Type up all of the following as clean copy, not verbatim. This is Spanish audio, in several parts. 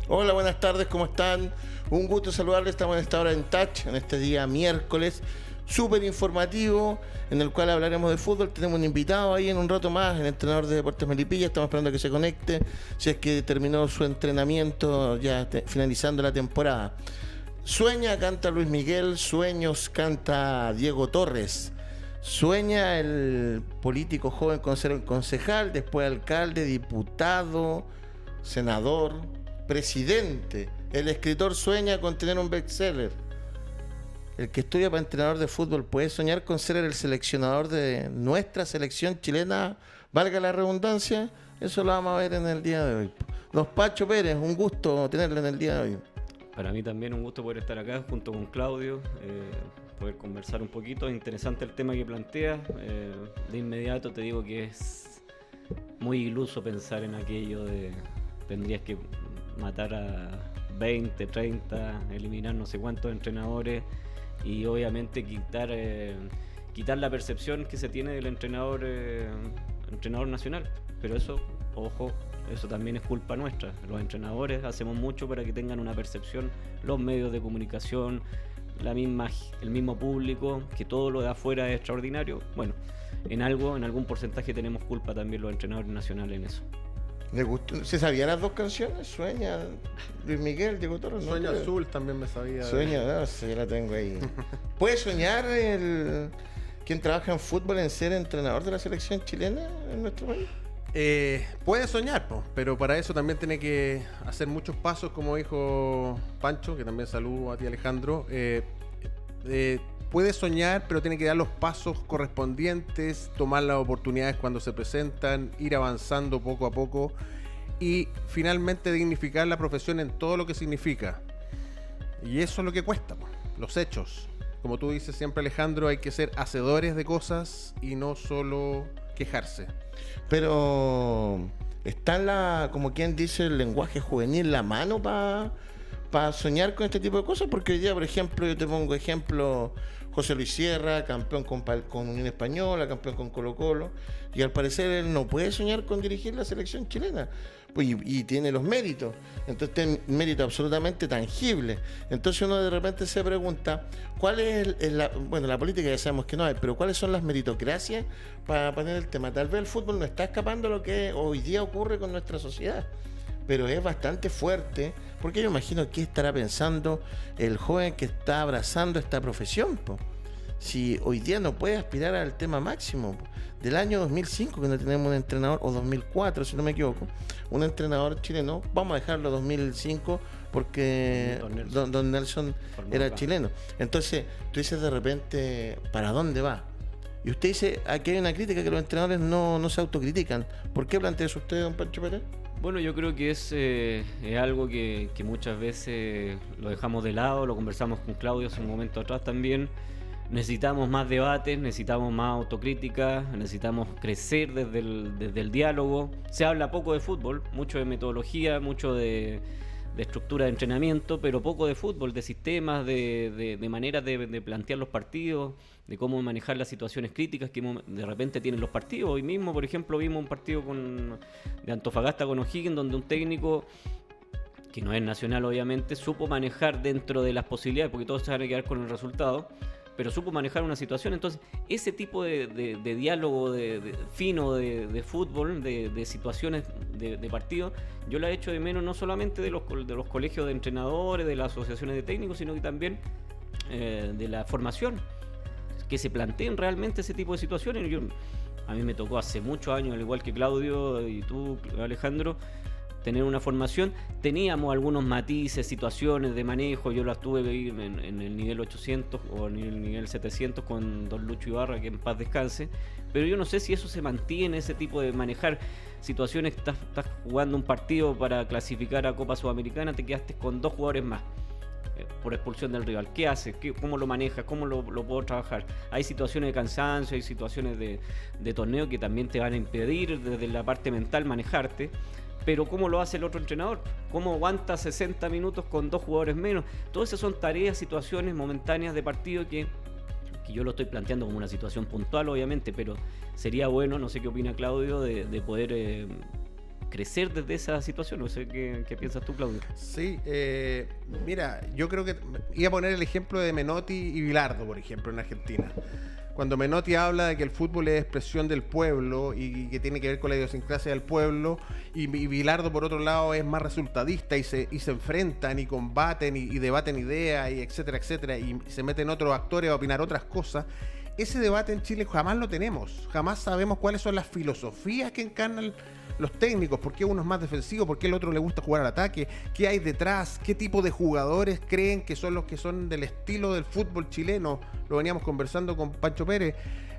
Hola, buenas tardes, ¿cómo están? Un gusto saludarles, estamos en esta hora en Touch, en este día miércoles, súper informativo, en el cual hablaremos de fútbol. Tenemos un invitado ahí en un rato más, el entrenador de Deportes Melipilla, estamos esperando a que se conecte, si es que terminó su entrenamiento ya finalizando la temporada. Sueña, canta Luis Miguel, Sueños, canta Diego Torres. Sueña el político joven con ser concejal, después alcalde, diputado, senador, presidente. El escritor sueña con tener un bestseller. El que estudia para entrenador de fútbol puede soñar con ser el seleccionador de nuestra selección chilena, valga la redundancia. Eso lo vamos a ver en el día de hoy. Don Pacho Pérez, un gusto tenerlo en el día de hoy. Para mí también un gusto poder estar acá junto con Claudio, poder conversar un poquito. Es interesante el tema que planteas. De inmediato te digo que es muy iluso pensar en aquello de tendrías que matar a 20, 30, eliminar no sé cuántos entrenadores y obviamente quitar la percepción que se tiene del entrenador nacional. Pero eso, ojo, eso también es culpa nuestra. Los entrenadores hacemos mucho para que tengan una percepción, los medios de comunicación, el mismo público, que todo lo de afuera es extraordinario. Bueno, en algún porcentaje tenemos culpa también los entrenadores nacionales en eso. ¿Le gustó? ¿Se sabían las dos canciones? Sueña, Luis Miguel, Diego Torres. Sueño ¿no? Azul también me sabía. Sueña, no, sí, la tengo ahí. ¿Puede soñar quien trabaja en fútbol en ser entrenador de la selección chilena en nuestro país? Puede soñar, pero para eso también tiene que hacer muchos pasos, como dijo Pancho, que también saludo a ti, Alejandro. Puede soñar, pero tiene que dar los pasos correspondientes, tomar las oportunidades cuando se presentan, ir avanzando poco a poco y finalmente dignificar la profesión en todo lo que significa. Y eso es lo que cuesta, los hechos. Como tú dices siempre, Alejandro, hay que ser hacedores de cosas y no solo quejarse. Pero está como quien dice, el lenguaje juvenil la mano para soñar con este tipo de cosas, porque hoy día, por ejemplo, yo te pongo ejemplo, José Luis Sierra, campeón con Unión Española, campeón con Colo-Colo, y al parecer él no puede soñar con dirigir la selección chilena, pues, y tiene los méritos, entonces tiene méritos absolutamente tangibles. Entonces uno de repente se pregunta, ¿cuál es la política ya sabemos que no hay, pero cuáles son las meritocracias para tener el tema? Tal vez el fútbol no está escapando a lo que hoy día ocurre con nuestra sociedad, pero es bastante fuerte, porque yo imagino qué estará pensando el joven que está abrazando esta profesión, po. Si hoy día no puede aspirar al tema máximo, po. Del año 2005 que no tenemos un entrenador, o 2004 si no me equivoco, un entrenador chileno, vamos a dejarlo 2005 porque Don Nelson era chileno. Entonces tú dices de repente, ¿para dónde va? Y usted dice, aquí hay una crítica que los entrenadores no se autocritican. ¿Por qué plantea eso usted, don Pancho Pérez? Bueno, yo creo que es algo que muchas veces lo dejamos de lado, lo conversamos con Claudio hace un momento atrás también. Necesitamos más debates, necesitamos más autocrítica, necesitamos crecer desde el diálogo. Se habla poco de fútbol, mucho de metodología, mucho de estructura de entrenamiento, pero poco de fútbol, de sistemas, de maneras de plantear los partidos, de cómo manejar las situaciones críticas que de repente tienen los partidos. Hoy mismo, por ejemplo, vimos un partido de Antofagasta con O'Higgins, donde un técnico, que no es nacional obviamente, supo manejar dentro de las posibilidades, porque todos se van a quedar con el resultado, pero supo manejar una situación. Entonces, ese tipo de diálogo fino de fútbol, de situaciones de partido, yo la he hecho de menos, no solamente de los colegios de entrenadores, de las asociaciones de técnicos, sino que también de la formación, que se planteen realmente ese tipo de situaciones. A mí me tocó hace muchos años, al igual que Claudio y tú, Alejandro, tener una formación. Teníamos algunos matices, situaciones de manejo. Yo las tuve en el nivel 800 o en el nivel 700 con don Lucho Ibarra, que en paz descanse. Pero yo no sé si eso se mantiene, ese tipo de manejar situaciones. Estás jugando un partido para clasificar a Copa Sudamericana, te quedaste con 2 jugadores más por expulsión del rival. ¿Qué haces? ¿Cómo lo manejas? ¿Cómo lo puedo trabajar? Hay situaciones de cansancio, hay situaciones de torneo que también te van a impedir desde la parte mental manejarte. Pero ¿cómo lo hace el otro entrenador? ¿Cómo aguanta 60 minutos con 2 jugadores menos? Todas esas son tareas, situaciones momentáneas de partido que yo lo estoy planteando como una situación puntual, obviamente, pero sería bueno, no sé qué opina Claudio, de poder crecer desde esa situación. No sé qué piensas tú, Claudio. Sí, mira, yo creo que iba a poner el ejemplo de Menotti y Bilardo, por ejemplo, en Argentina. Cuando Menotti habla de que el fútbol es expresión del pueblo y que tiene que ver con la idiosincrasia del pueblo, y Bilardo, por otro lado, es más resultadista y se enfrentan y combaten y debaten ideas, y etcétera, etcétera, y se meten otros actores a opinar otras cosas. Ese debate en Chile jamás lo tenemos, jamás sabemos cuáles son las filosofías que encarnan los técnicos, por qué uno es más defensivo, por qué el otro le gusta jugar al ataque, qué hay detrás, qué tipo de jugadores creen que son los que son del estilo del fútbol chileno. Lo veníamos conversando con Pancho Pérez.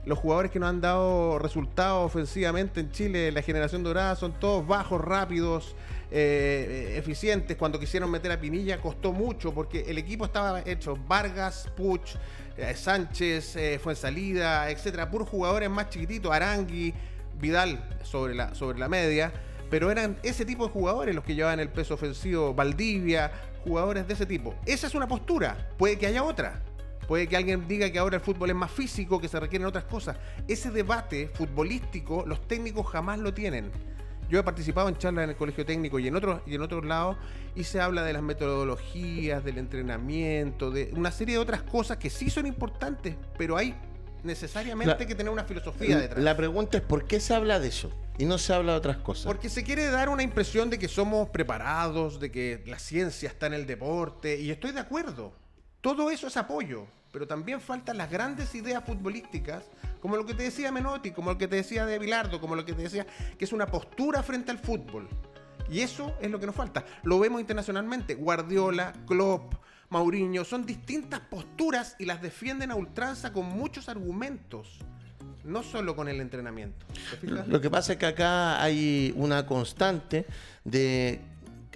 Los jugadores que nos han dado resultados ofensivamente en Chile, la generación dorada, son todos bajos, rápidos, eficientes. Cuando quisieron meter a Pinilla costó mucho porque el equipo estaba hecho Vargas, Puch, Sánchez, Fuensalida, etcétera, puros jugadores más chiquititos, Arangui, Vidal sobre la media, pero eran ese tipo de jugadores los que llevaban el peso ofensivo, Valdivia, jugadores de ese tipo. Esa es una postura, puede que haya otra, puede que alguien diga que ahora el fútbol es más físico, que se requieren otras cosas. Ese debate futbolístico los técnicos jamás lo tienen. Yo he participado en charlas en el colegio técnico y en otros lados, y se habla de las metodologías, del entrenamiento, de una serie de otras cosas que sí son importantes, pero hay necesariamente que tener una filosofía detrás. La pregunta es ¿por qué se habla de eso y no se habla de otras cosas? Porque se quiere dar una impresión de que somos preparados, de que la ciencia está en el deporte, y estoy de acuerdo. Todo eso es apoyo, pero también faltan las grandes ideas futbolísticas, como lo que te decía Menotti, como lo que te decía de Bilardo, como lo que te decía, que es una postura frente al fútbol. Y eso es lo que nos falta. Lo vemos internacionalmente. Guardiola, Klopp, Mourinho, son distintas posturas y las defienden a ultranza con muchos argumentos, no solo con el entrenamiento. ¿Te fijas? Lo que pasa es que acá hay una constante de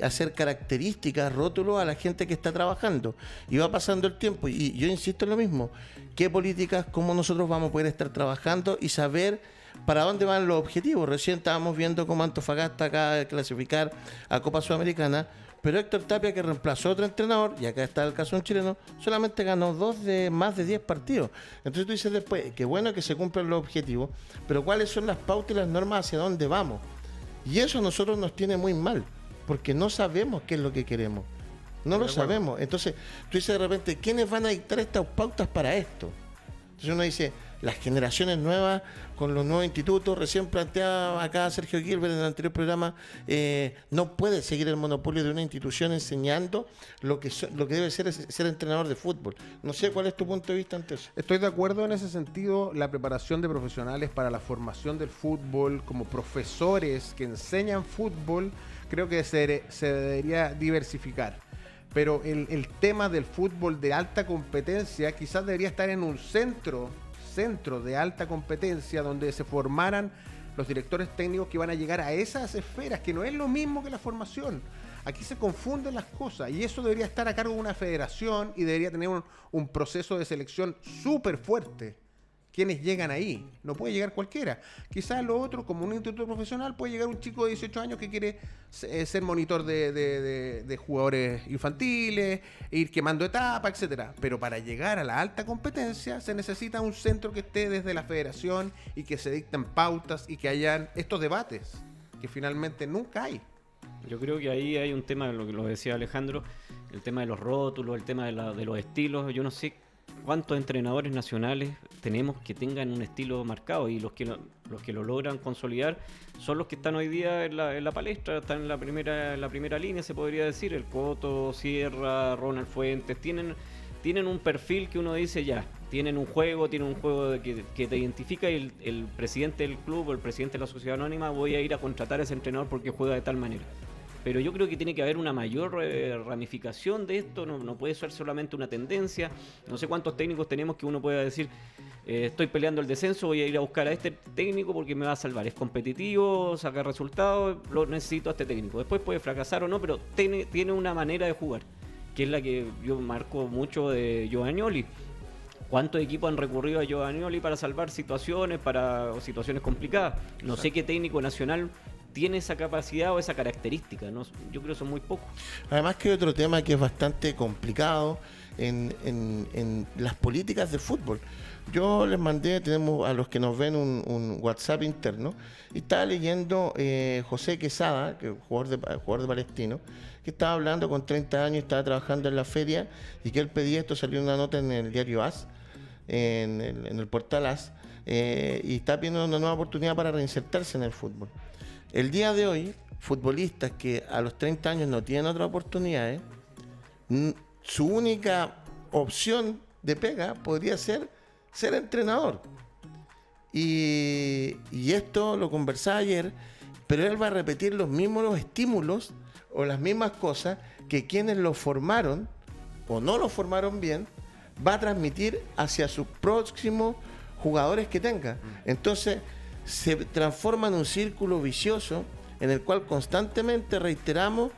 hacer características, rótulos a la gente que está trabajando, y va pasando el tiempo y yo insisto en lo mismo. ¿Qué políticas, cómo nosotros vamos a poder estar trabajando y saber para dónde van los objetivos? Recién estábamos viendo cómo Antofagasta acaba de clasificar a Copa Sudamericana, pero Héctor Tapia, que reemplazó a otro entrenador, y acá está el caso de un chileno, solamente ganó 2 de más de 10 partidos. Entonces tú dices después, qué bueno que se cumplan los objetivos, pero ¿cuáles son las pautas y las normas hacia dónde vamos? Y eso a nosotros nos tiene muy mal, porque no sabemos qué es lo que queremos. No lo sabemos. Entonces tú dices de repente, ¿quiénes van a dictar estas pautas para esto? Entonces uno dice, las generaciones nuevas, con los nuevos institutos, recién planteaba acá Sergio Gilbert en el anterior programa, no puede seguir el monopolio de una institución enseñando lo que debe ser entrenador de fútbol. No sé cuál es tu punto de vista ante eso. Estoy de acuerdo en ese sentido. La preparación de profesionales para la formación del fútbol, como profesores que enseñan fútbol, creo que se debería diversificar. Pero el tema del fútbol de alta competencia quizás debería estar en un centro de alta competencia donde se formaran los directores técnicos que van a llegar a esas esferas, que no es lo mismo que la formación. Aquí se confunden las cosas y eso debería estar a cargo de una federación y debería tener un proceso de selección súper fuerte. ¿Quiénes llegan ahí? No puede llegar cualquiera. Quizás lo otro, como un instituto profesional, puede llegar un chico de 18 años que quiere ser monitor de jugadores infantiles, ir quemando etapas, etcétera. Pero para llegar a la alta competencia se necesita un centro que esté desde la federación y que se dicten pautas y que hayan estos debates, que finalmente nunca hay. Yo creo que ahí hay un tema, lo que lo decía Alejandro, el tema de los rótulos, el tema de los estilos. Yo no sé cuántos entrenadores nacionales tenemos que tengan un estilo marcado, y los que lo logran consolidar son los que están hoy día en la palestra, están en la primera línea, se podría decir. El Coto, Sierra, Ronald Fuentes, tienen un perfil que uno dice ya, tienen un juego que te identifica, y el presidente del club o el presidente de la sociedad anónima, voy a ir a contratar a ese entrenador porque juega de tal manera. Pero yo creo que tiene que haber una mayor ramificación de esto, no puede ser solamente una tendencia. No sé cuántos técnicos tenemos que uno pueda decir, estoy peleando el descenso, voy a ir a buscar a este técnico porque me va a salvar. Es competitivo, saca resultados, lo necesito a este técnico. Después puede fracasar o no, pero tiene una manera de jugar, que es la que yo marco mucho de Giovannioli. ¿Cuántos equipos han recurrido a Giovannioli para salvar situaciones complicadas? No sé qué técnico nacional tiene esa capacidad o esa característica, ¿no? Yo creo que son muy pocos. Además que hay otro tema que es bastante complicado en las políticas de fútbol, Yo les mandé, tenemos a los que nos ven un WhatsApp interno, y estaba leyendo José Quesada, que es jugador de Palestino, que estaba hablando con 30 años, estaba trabajando en la feria, y que él pedía, esto salió en una nota en el diario AS, en el portal AS, y está pidiendo una nueva oportunidad para reinsertarse en el fútbol. El día de hoy, futbolistas que a los 30 años no tienen otras oportunidades, su única opción de pega podría ser entrenador. Y esto lo conversaba ayer, pero él va a repetir los mismos estímulos o las mismas cosas que quienes lo formaron o no lo formaron bien, va a transmitir hacia sus próximos jugadores que tenga. Entonces se transforma en un círculo vicioso en el cual constantemente reiteramos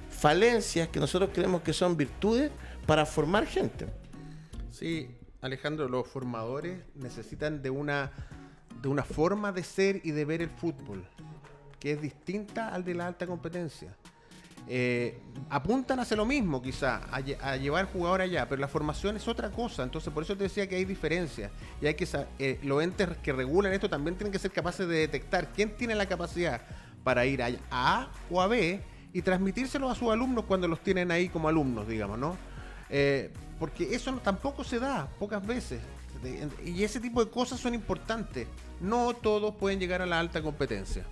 falencias que nosotros creemos que son virtudes para formar gente. Sí, Alejandro, los formadores necesitan de una forma de ser y de ver el fútbol que es distinta al de la alta competencia. Apuntan hacia lo mismo, quizá, a llevar jugadores allá, pero la formación es otra cosa. Entonces, por eso te decía que hay diferencias y hay que los entes que regulan esto también tienen que ser capaces de detectar quién tiene la capacidad para ir a A o a B y transmitírselo a sus alumnos cuando los tienen ahí como alumnos, digamos, ¿no? Porque eso tampoco se da pocas veces, y ese tipo de cosas son importantes. No todos pueden llegar a la alta competencia.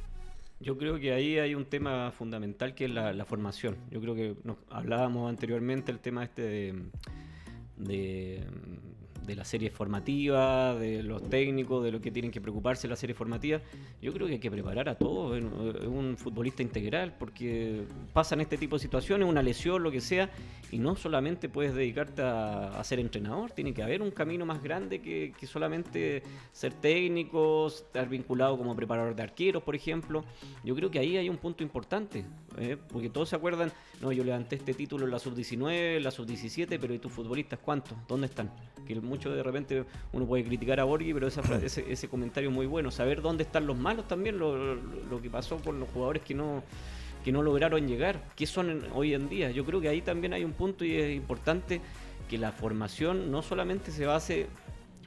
Yo creo que ahí hay un tema fundamental que es la formación. Yo creo que hablábamos anteriormente el tema de la serie formativa, de los técnicos, de lo que tienen que preocuparse en la serie formativa. Yo creo que hay que preparar a todos, es un futbolista integral, porque pasan este tipo de situaciones, una lesión, lo que sea, y no solamente puedes dedicarte a ser entrenador, tiene que haber un camino más grande que solamente ser técnico, estar vinculado como preparador de arqueros, por ejemplo. Yo creo que ahí hay un punto importante, porque todos se acuerdan, no, yo levanté este título en la sub-19, en la sub-17, pero ¿y tus futbolistas cuántos? ¿Dónde están? Que mucho de repente uno puede criticar a Borghi, pero ese comentario es muy bueno. Saber dónde están los malos también, lo que pasó con los jugadores que no lograron llegar, que son hoy en día. Yo creo que ahí también hay un punto y es importante que la formación no solamente se base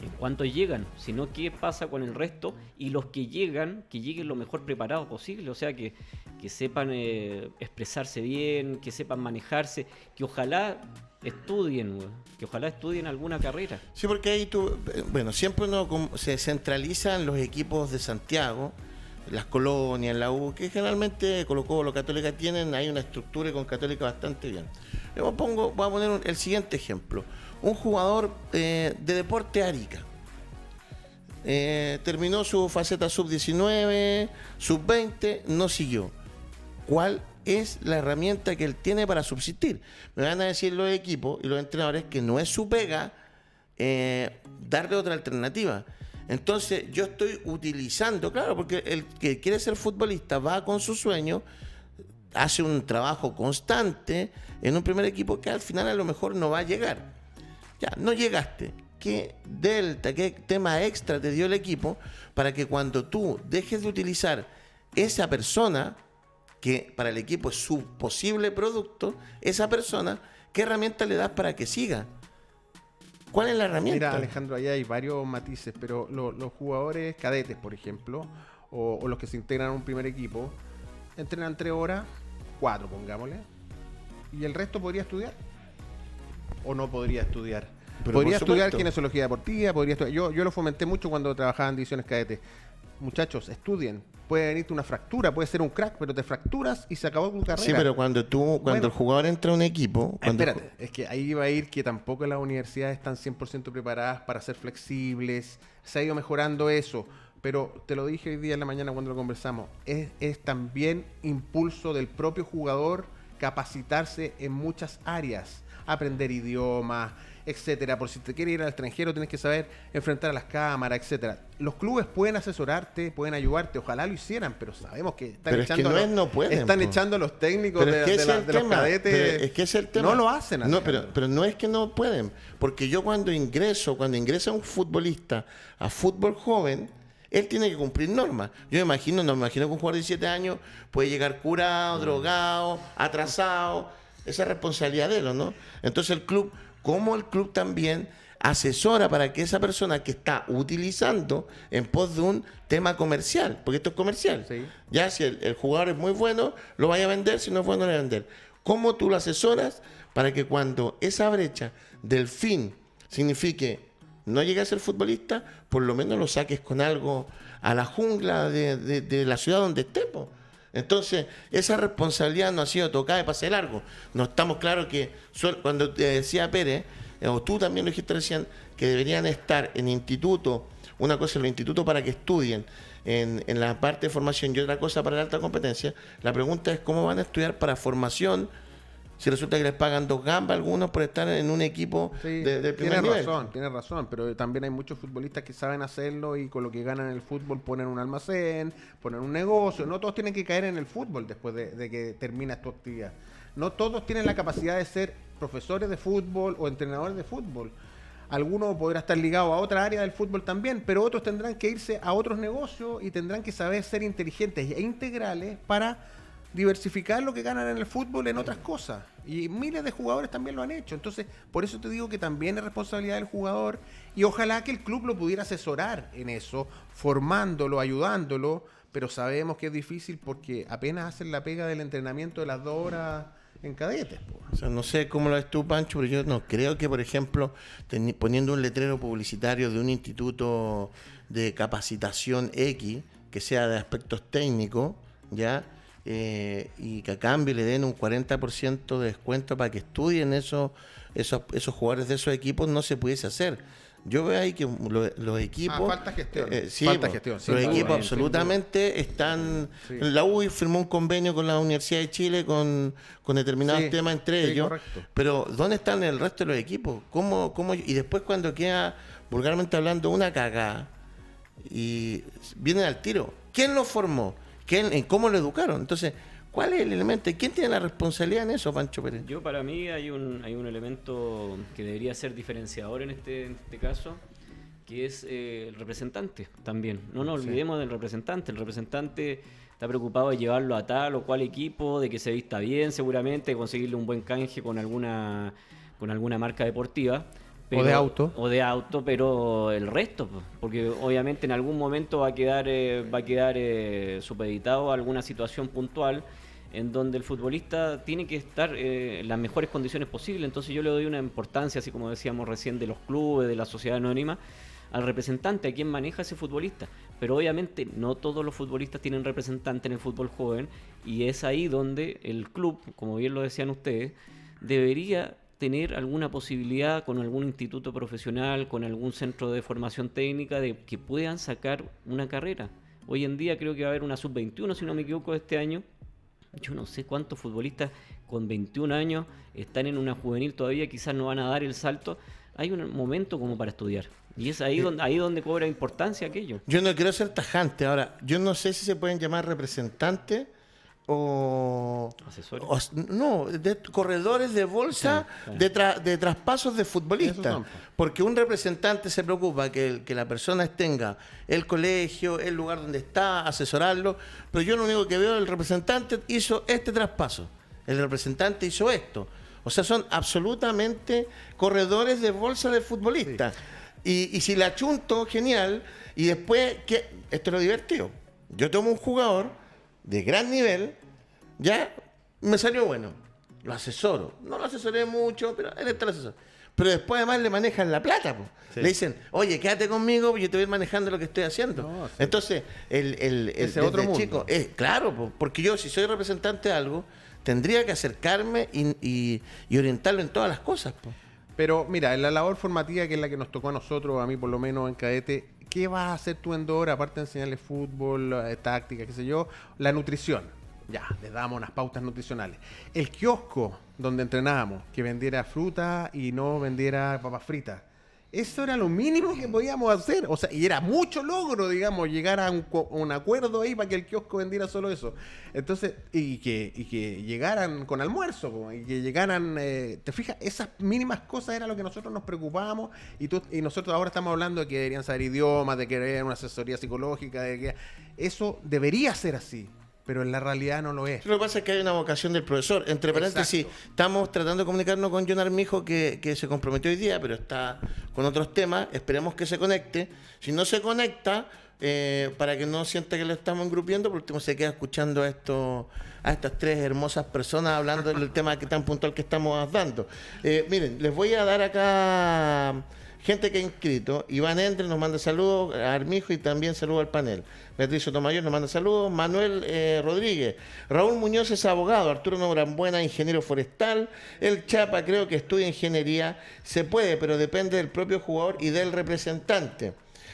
en cuántos llegan, sino qué pasa con el resto y los que lleguen lo mejor preparados posible, o sea que sepan expresarse bien, que sepan manejarse, que ojalá estudien alguna carrera. Sí, porque ahí siempre uno se centraliza en los equipos de Santiago, las colonias, la U, que generalmente Colo-Colo, Católica tienen, hay una estructura y con Católica bastante bien. Voy a poner el siguiente ejemplo. Un jugador de Deporte Arica. Terminó su faceta sub-19, sub-20, no siguió. ¿Cuál es la herramienta que él tiene para subsistir? Me van a decir los equipos y los entrenadores que no es su pega darle otra alternativa. Entonces yo estoy utilizando, claro, porque el que quiere ser futbolista va con su sueño, hace un trabajo constante en un primer equipo que al final a lo mejor no va a llegar. Ya, no llegaste. ¿Qué delta, qué tema extra te dio el equipo para que cuando tú dejes de utilizar esa persona, que para el equipo es su posible producto, esa persona, qué herramienta le das para que siga? ¿Cuál es la herramienta? Mira, Alejandro, ahí hay varios matices, pero los jugadores cadetes, por ejemplo, o los que se integran a un primer equipo, entrenan 3 horas, 4, pongámosle, y el resto podría estudiar o no podría estudiar. Pero podría estudiar supuesto. Kinesiología deportiva, podría estudiar. Yo lo fomenté mucho cuando trabajaba en divisiones cadetes. Muchachos, estudien. Puede venirte una fractura, puede ser un crack, pero te fracturas y se acabó tu carrera. Sí, pero cuando el jugador entra a un equipo... Espérate, es que ahí va a ir que tampoco las universidades están 100% preparadas para ser flexibles. Se ha ido mejorando eso. Pero te lo dije hoy día en la mañana cuando lo conversamos. Es también impulso del propio jugador capacitarse en muchas áreas. Aprender idiomas, etcétera. Por si te quieres ir al extranjero tienes que saber enfrentar a las cámaras, etcétera. Los clubes pueden asesorarte, pueden ayudarte, ojalá lo hicieran, pero sabemos que están pero echando es que no pueden, están po. echando a los técnicos Pero es que de los cadetes. Pero es que es el tema. No lo hacen así. No, pero no es que no pueden, porque yo cuando ingresa un futbolista a fútbol joven, él tiene que cumplir normas. Yo no me imagino que un jugador de 17 años puede llegar curado, drogado, atrasado. Esa es responsabilidad de él, ¿no? Entonces el club también asesora para que esa persona que está utilizando en pos de un tema comercial, porque esto es comercial. Sí. Ya si el jugador es muy bueno, lo vaya a vender, si no es bueno, lo vaya a vender. ¿Cómo tú lo asesoras para que cuando esa brecha del fin signifique no llegue a ser futbolista, por lo menos lo saques con algo a la jungla de la ciudad donde esté, po? Entonces, esa responsabilidad no ha sido tocada de pase largo. No estamos claros que, cuando te decía Pérez, o tú también lo dijiste recién, que deberían estar en institutos, una cosa en los institutos para que estudien en la parte de formación y otra cosa para la alta competencia. La pregunta es cómo van a estudiar para formación si resulta que les pagan 2 gambas a algunos por estar en un equipo de primer nivel. Tienes razón, pero también hay muchos futbolistas que saben hacerlo y con lo que ganan en el fútbol ponen un almacén, ponen un negocio. No todos tienen que caer en el fútbol después de que terminas tu actividad. No todos tienen la capacidad de ser profesores de fútbol o entrenadores de fútbol. Algunos podrán estar ligados a otra área del fútbol también, pero otros tendrán que irse a otros negocios y tendrán que saber ser inteligentes e integrales para diversificar lo que ganan en el fútbol en otras cosas. Y miles de jugadores también lo han hecho. Entonces, por eso te digo que también es responsabilidad del jugador y ojalá que el club lo pudiera asesorar en eso, formándolo, ayudándolo, pero sabemos que es difícil porque apenas hacen la pega del entrenamiento de las 2 horas en cadetes. O sea, no sé cómo lo ves tú, Pancho, pero yo no creo que, por ejemplo, poniendo un letrero publicitario de un instituto de capacitación X, que sea de aspectos técnicos, ¿ya? Y que a cambio le den un 40% de descuento para que estudien esos jugadores de esos equipos, no se pudiese hacer. Yo veo ahí que los equipos... falta gestión. Sí, falta gestión. Los equipos absolutamente están... Sí. La UI firmó un convenio con la Universidad de Chile con determinados temas entre ellos. Correcto. Pero ¿dónde están el resto de los equipos? ¿Cómo? Y después cuando queda, vulgarmente hablando, una cagada y vienen al tiro. ¿Quién lo formó? ¿Cómo lo educaron? Entonces, ¿cuál es el elemento? ¿Quién tiene la responsabilidad en eso, Pancho Pérez? Yo, para mí, hay un elemento que debería ser diferenciador en este caso, que es el representante también. No nos olvidemos del representante. El representante está preocupado de llevarlo a tal o cual equipo, de que se vista bien seguramente, de conseguirle un buen canje con alguna marca deportiva. O de auto. O de auto, pero el resto, porque obviamente en algún momento va a quedar supeditado a alguna situación puntual en donde el futbolista tiene que estar en las mejores condiciones posibles. Entonces yo le doy una importancia, así como decíamos recién, de los clubes, de la sociedad anónima, al representante, a quien maneja ese futbolista. Pero obviamente no todos los futbolistas tienen representante en el fútbol joven, y es ahí donde el club, como bien lo decían ustedes, debería tener alguna posibilidad con algún instituto profesional, con algún centro de formación técnica, de que puedan sacar una carrera. Hoy en día creo que va a haber una sub-21, si no me equivoco, este año. Yo no sé cuántos futbolistas con 21 años están en una juvenil todavía, quizás no van a dar el salto. Hay un momento como para estudiar. Y es ahí donde cobra importancia aquello. Yo no quiero ser tajante. Ahora, yo no sé si se pueden llamar representantes o asesores. De corredores de bolsa, Sí. de traspasos de futbolistas. Porque un representante se preocupa que la persona tenga el colegio, el lugar donde está, asesorarlo. Pero yo lo único que veo, el representante hizo este traspaso, el representante hizo esto. O sea, son absolutamente corredores de bolsa de futbolistas. Sí. Y si la chunto, genial. Y después, esto es lo divertido. Yo tomo un jugador de gran nivel, ya me salió bueno, lo asesoro. No lo asesoré mucho, pero él está el asesor. Pero después además le manejan la plata, po. Sí. Le dicen, oye, quédate conmigo, yo te voy a ir manejando lo que estoy haciendo. No, sí. Entonces, ese otro mundo. Chico, claro, po, porque yo si soy representante de algo, tendría que acercarme y orientarlo en todas las cosas, po. Pero mira, en la labor formativa, que es la que nos tocó a nosotros, a mí por lo menos en cadete, ¿qué vas a hacer tú en 2 horas, aparte de enseñarle fútbol, táctica, qué sé yo? La nutrición. Ya, les damos unas pautas nutricionales. El kiosco donde entrenábamos, que vendiera fruta y no vendiera papas fritas. Eso era lo mínimo que podíamos hacer. O sea, y era mucho logro, digamos, llegar a un acuerdo ahí para que el kiosco vendiera solo eso. Entonces, y que llegaran con almuerzo, y que llegaran, te fijas, esas mínimas cosas era lo que nosotros nos preocupábamos, y nosotros ahora estamos hablando de que deberían saber idiomas, de que deberían una asesoría psicológica, de que eso debería ser así. pero en la realidad no lo es. Lo que pasa es que hay una vocación del profesor. Entre paréntesis, estamos tratando de comunicarnos con John Armijo, que se comprometió hoy día, pero está con otros temas. Esperemos que se conecte. Si no se conecta, para que no sienta que lo estamos engrupiendo, por último se queda escuchando a estas tres hermosas personas hablando del tema que tan puntual que estamos dando. Miren, les voy a dar acá gente que ha inscrito. Iván Endre nos manda saludos a Armijo y también saludos al panel. Beatriz Sotomayor nos manda saludos. Manuel Rodríguez. Raúl Muñoz es abogado. Arturo Norambuena, ingeniero forestal. El Chapa creo que estudia ingeniería. Se puede, pero depende del propio jugador y del representante.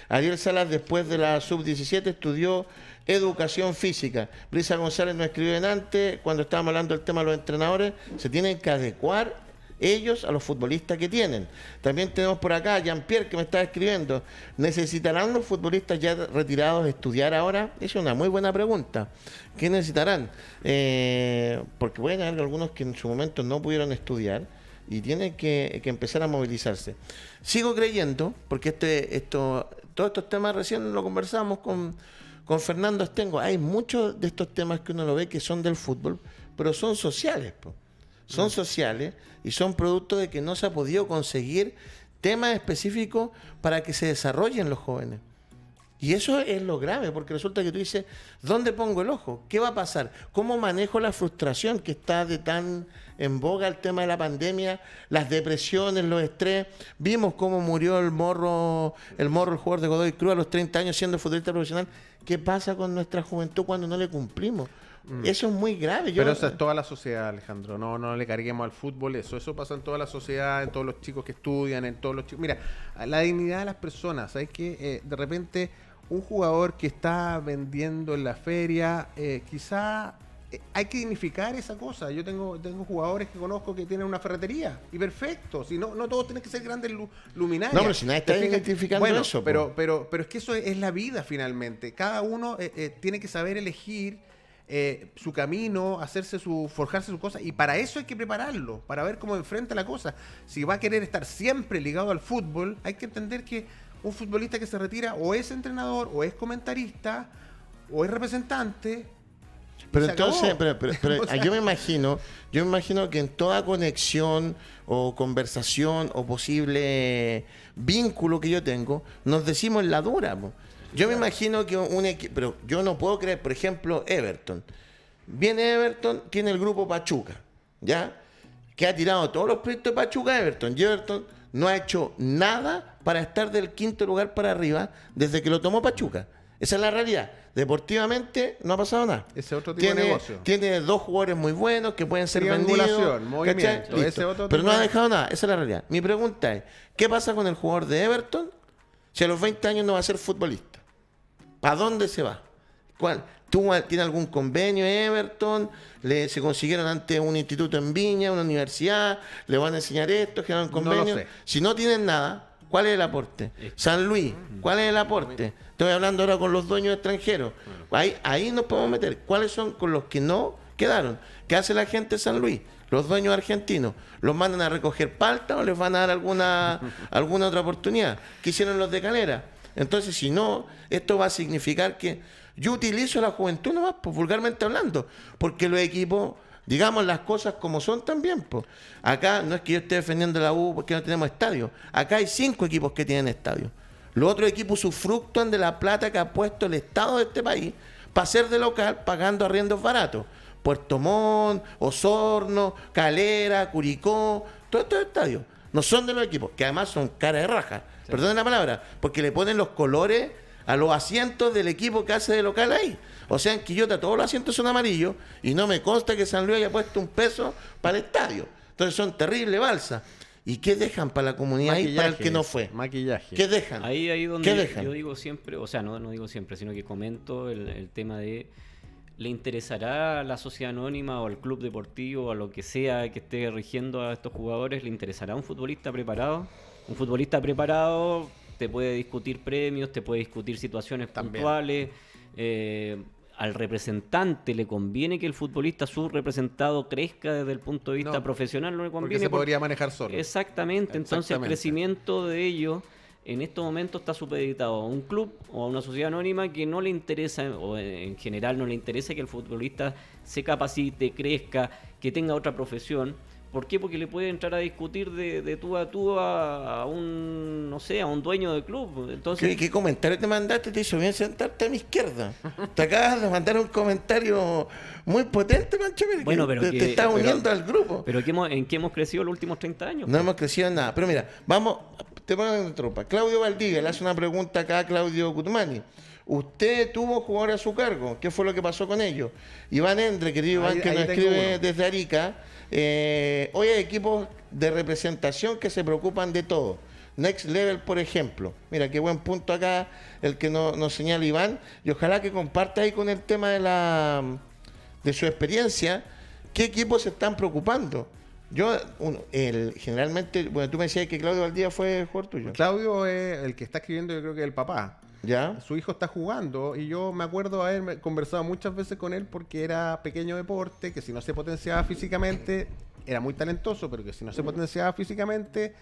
Ariel Salas, después de la sub-17, estudió educación física. Brisa González nos escribió en antes, cuando estábamos hablando del tema de los entrenadores, se tienen que adecuar ellos a los futbolistas que tienen. También tenemos por acá a Jean-Pierre que me está escribiendo. ¿Necesitarán los futbolistas ya retirados estudiar ahora? Esa es una muy buena pregunta. ¿Qué necesitarán? Porque pueden haber algunos que en su momento no pudieron estudiar y tienen que empezar a movilizarse. Sigo creyendo, porque todos estos temas recién lo conversamos con Fernando Astengo. Hay muchos de estos temas que uno lo ve que son del fútbol, pero son sociales, po. Son sociales y son producto de que no se ha podido conseguir temas específicos para que se desarrollen los jóvenes. Y eso es lo grave, porque resulta que tú dices, ¿dónde pongo el ojo? ¿Qué va a pasar? ¿Cómo manejo la frustración que está de tan en boga el tema de la pandemia, las depresiones, los estrés? Vimos cómo murió el morro, el jugador de Godoy Cruz a los 30 años siendo futbolista profesional. ¿Qué pasa con nuestra juventud cuando no le cumplimos? Eso es muy grave. Pero eso es toda la sociedad, Alejandro. No le carguemos al fútbol eso. Eso pasa en toda la sociedad, en todos los chicos que estudian, en todos los chicos. Mira, la dignidad de las personas. ¿Sabes qué? De repente, un jugador que está vendiendo en la feria, quizá hay que dignificar esa cosa. Yo tengo jugadores que conozco que tienen una ferretería. Y perfecto. Si no todos tienen que ser grandes luminarias. No, pero si nadie está identificando eso. Pero es que eso es la vida finalmente. Cada uno tiene que saber elegir su camino, forjarse su cosa, y para eso hay que prepararlo, para ver cómo enfrenta la cosa. Si va a querer estar siempre ligado al fútbol, hay que entender que un futbolista que se retira o es entrenador, o es comentarista, o es representante. Pero entonces, pero o sea, yo me imagino que en toda conexión o conversación o posible vínculo que yo tengo, nos decimos la dura, po. Yo me imagino que un equipo, pero yo no puedo creer, por ejemplo, Everton. Viene Everton, tiene el grupo Pachuca, ¿ya? Que ha tirado todos los proyectos de Pachuca a Everton. Y Everton no ha hecho nada para estar del 5º lugar para arriba desde que lo tomó Pachuca. Esa es la realidad. Deportivamente no ha pasado nada. Ese otro tipo de negocio. Tiene 2 jugadores muy buenos que pueden ser vendidos. Movimiento. Ese otro pero no ha dejado nada. Esa es la realidad. Mi pregunta es, ¿qué pasa con el jugador de Everton si a los 20 años no va a ser futbolista? ¿A dónde se va? ¿Tiene algún convenio Everton? ¿Se consiguieron ante un instituto en Viña, una universidad? ¿Le van a enseñar esto? ¿Generan convenio? No lo sé. Si no tienen nada, ¿cuál es el aporte? San Luis, ¿cuál es el aporte? Estoy hablando ahora con los dueños extranjeros. Ahí nos podemos meter. ¿Cuáles son con los que no quedaron? ¿Qué hace la gente de San Luis? Los dueños argentinos, ¿los mandan a recoger palta o les van a dar alguna otra oportunidad? ¿Qué hicieron los de Calera? Entonces, si no, esto va a significar que yo utilizo la juventud nomás, pues, vulgarmente hablando, porque los equipos, digamos las cosas como son también, pues. Acá no es que yo esté defendiendo la U porque no tenemos estadio. Acá hay 5 equipos que tienen estadio. Los otros equipos usufructúan de la plata que ha puesto el Estado de este país para ser de local pagando arriendos baratos. Puerto Montt, Osorno, Calera, Curicó, todos estos estadios no son de los equipos, que además son cara de raja. Sí. Perdonen la palabra, porque le ponen los colores a los asientos del equipo que hace de local ahí. O sea, en Quillota todos los asientos son amarillos y no me consta que San Luis haya puesto un peso para el estadio. Entonces son terribles balsas. ¿Y qué dejan para la comunidad y para el que no fue? Maquillaje. ¿Qué dejan? Ahí donde yo digo siempre, o sea, no digo siempre, sino que comento el tema de ¿le interesará a la sociedad anónima o al club deportivo o a lo que sea que esté rigiendo a estos jugadores? ¿Le interesará un futbolista preparado? Un futbolista preparado te puede discutir premios, te puede discutir situaciones puntuales. Al representante le conviene que el futbolista, su representado, crezca desde el punto de vista profesional, no le conviene. Porque se podría manejar solo. Exactamente, entonces el crecimiento de ellos en estos momentos está supeditado a un club o a una sociedad anónima que no le interesa, o en general no le interesa que el futbolista se capacite, crezca, que tenga otra profesión. ¿Por qué? Porque le puede entrar a discutir de tú a tú a un, no sé, a un dueño del club. Entonces, ¿Qué comentario te mandaste? Te hizo bien sentarte a mi izquierda. Te acabas de mandar un comentario muy potente, Pancho. Bueno, pero te estás uniendo al grupo. Pero ¿en qué hemos crecido los últimos 30 años? No hemos crecido en nada. Pero mira, vamos, te pongo en tropa. Claudio Valdivia le hace una pregunta acá a Claudio Gutmani. Usted tuvo jugadores a su cargo. ¿Qué fue lo que pasó con ellos? Iván Endre, querido Iván, que nos escribe desde Arica. Hoy hay equipos de representación que se preocupan de todo. Next Level, por ejemplo. Mira, qué buen punto acá el que nos señala Iván. Y ojalá que comparte ahí con el tema de su experiencia, qué equipos se están preocupando. Generalmente, bueno, tú me decías que Claudio Valdivia fue jugador tuyo. Claudio es el que está escribiendo, yo creo que es el papá. ¿Ya? Su hijo está jugando y yo me acuerdo haber conversado muchas veces con él porque era pequeño deporte, que si no se potenciaba físicamente, era muy talentoso, pero que si no se potenciaba físicamente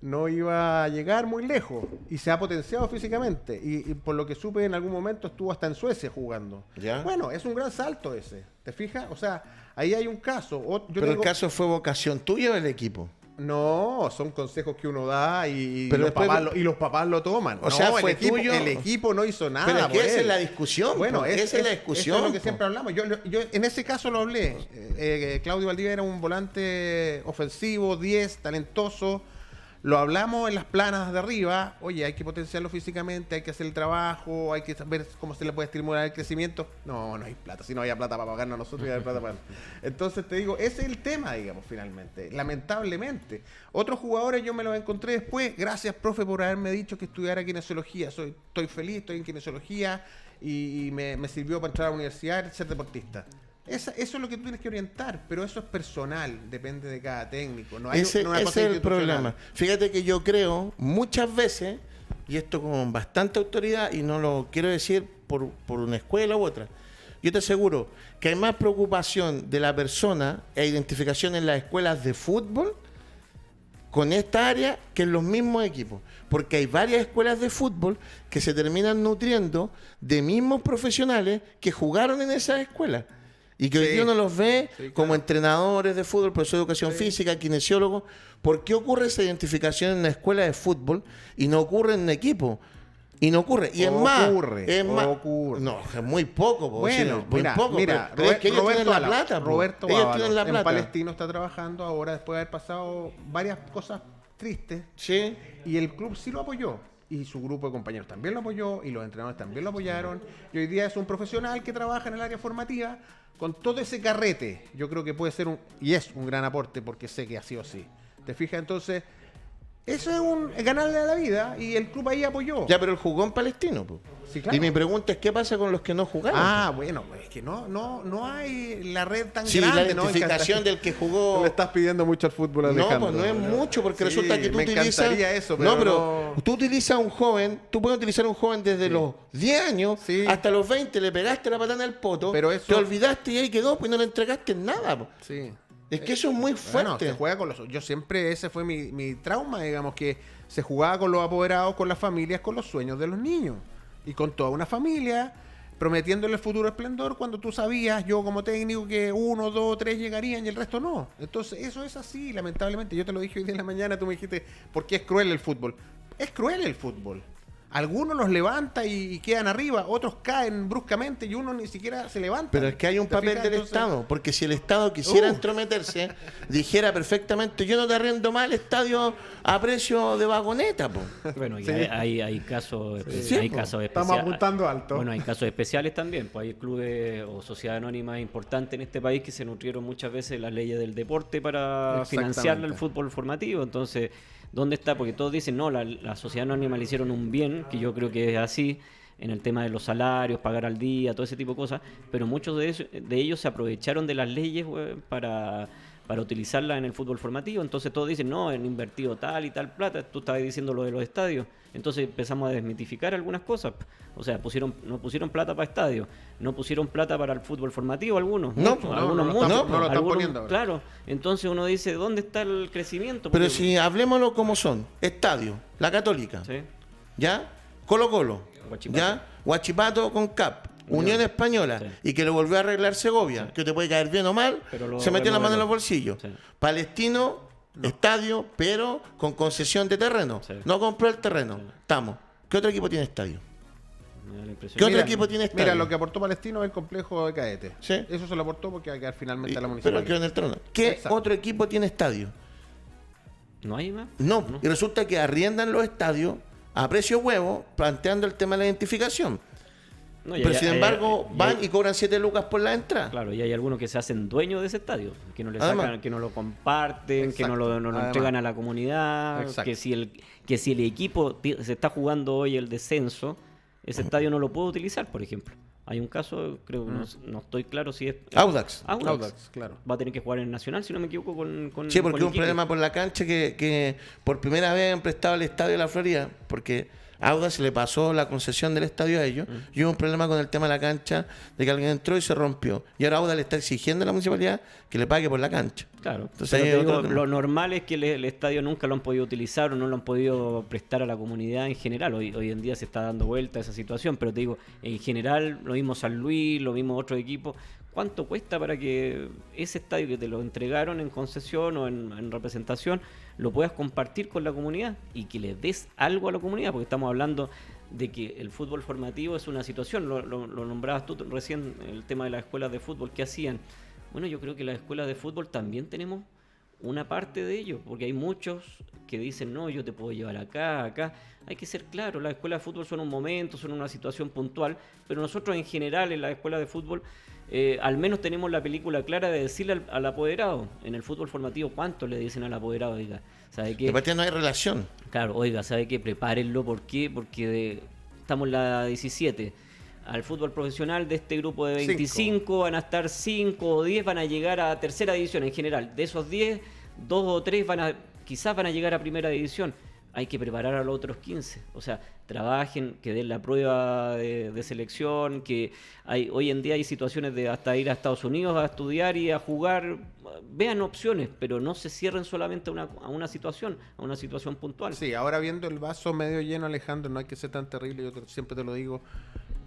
no iba a llegar muy lejos. Y se ha potenciado físicamente. Y por lo que supe, en algún momento estuvo hasta en Suecia jugando. ¿Ya? Bueno, es un gran salto ese. ¿Te fijas? O sea, ahí hay un caso. ¿El caso fue vocación tuya o del equipo? No, son consejos que uno da y los papás lo toman. O sea, fue tuyo. El equipo no hizo nada. Pero es que esa es la discusión. Bueno, esa es la discusión. Eso es lo que siempre hablamos. Yo en ese caso lo hablé. Claudio Valdivia era un volante ofensivo, 10, talentoso. Lo hablamos en las planas de arriba. Oye, hay que potenciarlo físicamente, hay que hacer el trabajo, hay que ver cómo se le puede estimular el crecimiento. No hay plata. Si no había plata para pagarnos a nosotros, iba a haber plata para... Entonces te digo, ese es el tema, digamos, finalmente. Lamentablemente. Otros jugadores yo me los encontré después. Gracias, profe, por haberme dicho que estudiara kinesiología. Estoy feliz, estoy en kinesiología y me sirvió para entrar a la universidad y ser deportista. Eso es lo que tú tienes que orientar, pero eso es personal, depende de cada técnico. No hay ese es el problema. Fíjate que yo creo muchas veces, y esto con bastante autoridad, y no lo quiero decir por una escuela u otra, yo te aseguro que hay más preocupación de la persona e identificación en las escuelas de fútbol con esta área que en los mismos equipos. Porque hay varias escuelas de fútbol que se terminan nutriendo de mismos profesionales que jugaron en esas escuelas. Y que hoy día uno los ve como entrenadores de fútbol, profesor de educación física, kinesiólogos. ¿Por qué ocurre esa identificación en la escuela de fútbol y no ocurre en un equipo? Y no ocurre. Y ocurre. No, es muy poco. Bueno, muy poco. Mira, pero es que ellos tienen la plata. Roberto ellos tienen la en plata. Palestino está trabajando ahora después de haber pasado varias cosas tristes. Sí. Y el club sí lo apoyó. Y su grupo de compañeros también lo apoyó. Y los entrenadores también lo apoyaron. Y hoy día es un profesional que trabaja en el área formativa. Con todo ese carrete, yo creo que puede ser y es un gran aporte porque sé que ha sido así. ¿Te fijas? Entonces, eso es ganarle a la vida y el club ahí apoyó. Ya, pero él jugó en Palestino, pues. Sí, claro. Y mi pregunta es, ¿qué pasa con los que no jugaron? Bueno, es que no hay la red tan sí, grande. La identificación del que jugó... Le estás pidiendo mucho al fútbol, Alejandro. No, pues no es mucho, porque resulta que tú me utilizas... encantaría eso, pero tú utilizas a un joven, tú puedes utilizar a un joven desde los 10 años hasta los 20, le pegaste la patana al poto, pero eso... te olvidaste y ahí quedó, pues no le entregaste nada. Pues. Sí. Es que eso es muy fuerte. Bueno, se juega con yo siempre, ese fue mi trauma, digamos, que se jugaba con los apoderados, con las familias, con los sueños de los niños. Y con toda una familia, prometiéndole el futuro esplendor, cuando tú sabías, yo como técnico, que 1, 2, 3 llegarían y el resto no. Entonces, eso es así, lamentablemente. Yo te lo dije hoy día en la mañana, tú me dijiste, ¿por qué es cruel el fútbol? Es cruel el fútbol. Algunos los levanta y quedan arriba, otros caen bruscamente y uno ni siquiera se levanta. Pero es que hay un papel del Estado, porque si el Estado quisiera entrometerse, dijera perfectamente, yo no te arrendo más el estadio a precio de vagoneta. Po. Bueno, y hay casos especiales. Estamos apuntando alto. Bueno, hay casos especiales también, pues hay clubes o sociedades anónimas importantes en este país que se nutrieron muchas veces de las leyes del deporte para financiar el fútbol formativo, entonces... ¿Dónde está? Porque todos dicen, no, la sociedad anónima le hicieron un bien, que yo creo que es así, en el tema de los salarios, pagar al día, todo ese tipo de cosas, pero muchos de ellos se aprovecharon de las leyes para para utilizarla en el fútbol formativo. Entonces todos dicen, no, han invertido tal y tal plata. Tú estabas diciendo lo de los estadios. Entonces empezamos a desmitificar algunas cosas. O sea, no pusieron plata para estadios, no pusieron plata para el fútbol formativo algunos. No, muchos, no, algunos no lo muchos, están- no lo están algunos- poniendo ahora. Claro, entonces uno dice, ¿dónde está el crecimiento? Pero Porque- si hablemoslo como son, estadio, la Católica, Sí, ¿ya? Colo-Colo, Huachipato. ¿ya? Huachipato con CAP, Unión Española, Sí. y que lo volvió a arreglar Segovia, que te puede caer bien o mal, Pero se metió la mano en remodeló. los bolsillos. Sí. Palestino, estadio, pero con concesión de terreno. Sí. No compró el terreno. Sí. Estamos. ¿Qué otro equipo tiene estadio? me da la impresión. ¿Qué otro equipo tiene estadio? Mira, lo que aportó Palestino es el complejo de cadete. Sí. Eso se lo aportó porque va a quedar finalmente a la Pero municipalidad. quedó en el terreno. ¿Qué Exacto. otro equipo tiene estadio? ¿No hay más? No. Y resulta que arriendan los estadios a precio huevo, planteando el tema de la identificación. No, y Pero hay- sin embargo, y van hay- y cobran 7 lucas por la entrada. Claro, y hay algunos que se hacen dueños de ese estadio, que no le Además. sacan, que no lo comparten, que no lo Además. entregan a la comunidad, Exacto. que si el equipo se está jugando hoy el descenso, ese estadio no lo puede utilizar, por ejemplo. Hay un caso, creo que no estoy claro si es Audax. Audax, claro. va a tener que jugar en el Nacional, si no me equivoco, con Sí, porque con hubo un Iquique. problema por la cancha que por primera vez han prestado el estadio de la Florida, porque Audax se le pasó la concesión del estadio a ellos, y hubo un problema con el tema de la cancha, de que alguien entró y se rompió. Y ahora Audax le está exigiendo a la municipalidad que le pague por la cancha. Claro, Entonces, pero ahí te hay otro digo, tema. lo normal es que el estadio nunca lo han podido utilizar o no lo han podido prestar a la comunidad en general. Hoy en día se está dando vuelta esa situación, pero te digo, en general, lo mismo San Luis, lo mismo otros equipos. ¿Cuánto cuesta para que ese estadio que te lo entregaron en concesión o en representación lo puedas compartir con la comunidad y que le des algo a la comunidad? Porque estamos hablando de que el fútbol formativo es una situación, lo nombrabas tú recién, el tema de las escuelas de fútbol, ¿qué hacían? Bueno, yo creo que las escuelas de fútbol también tenemos una parte de ello, porque hay muchos que dicen, no, yo te puedo llevar acá, acá. Hay que ser claro, las escuelas de fútbol son un momento, son una situación puntual, pero nosotros en general en las escuelas de fútbol al menos tenemos la película clara de decirle al apoderado. En el fútbol formativo, ¿cuánto le dicen al apoderado? Oiga, ¿sabe qué? De partida no hay relación. Claro, oiga, ¿sabe qué? Prepárenlo. ¿Por qué? Porque estamos en la 17. Al fútbol profesional de este grupo de 25 van a estar 5 o 10 van a llegar a tercera división en general. De esos 10, 2 o 3 quizás van a llegar a primera división. Hay que preparar a los otros 15. O sea, trabajen, que den la prueba de selección, que hoy en día hay situaciones de hasta ir a Estados Unidos a estudiar y a jugar. Vean opciones, pero no se cierren solamente a una situación puntual. Sí, ahora viendo el vaso medio lleno, Alejandro, no hay que ser tan terrible, siempre te lo digo.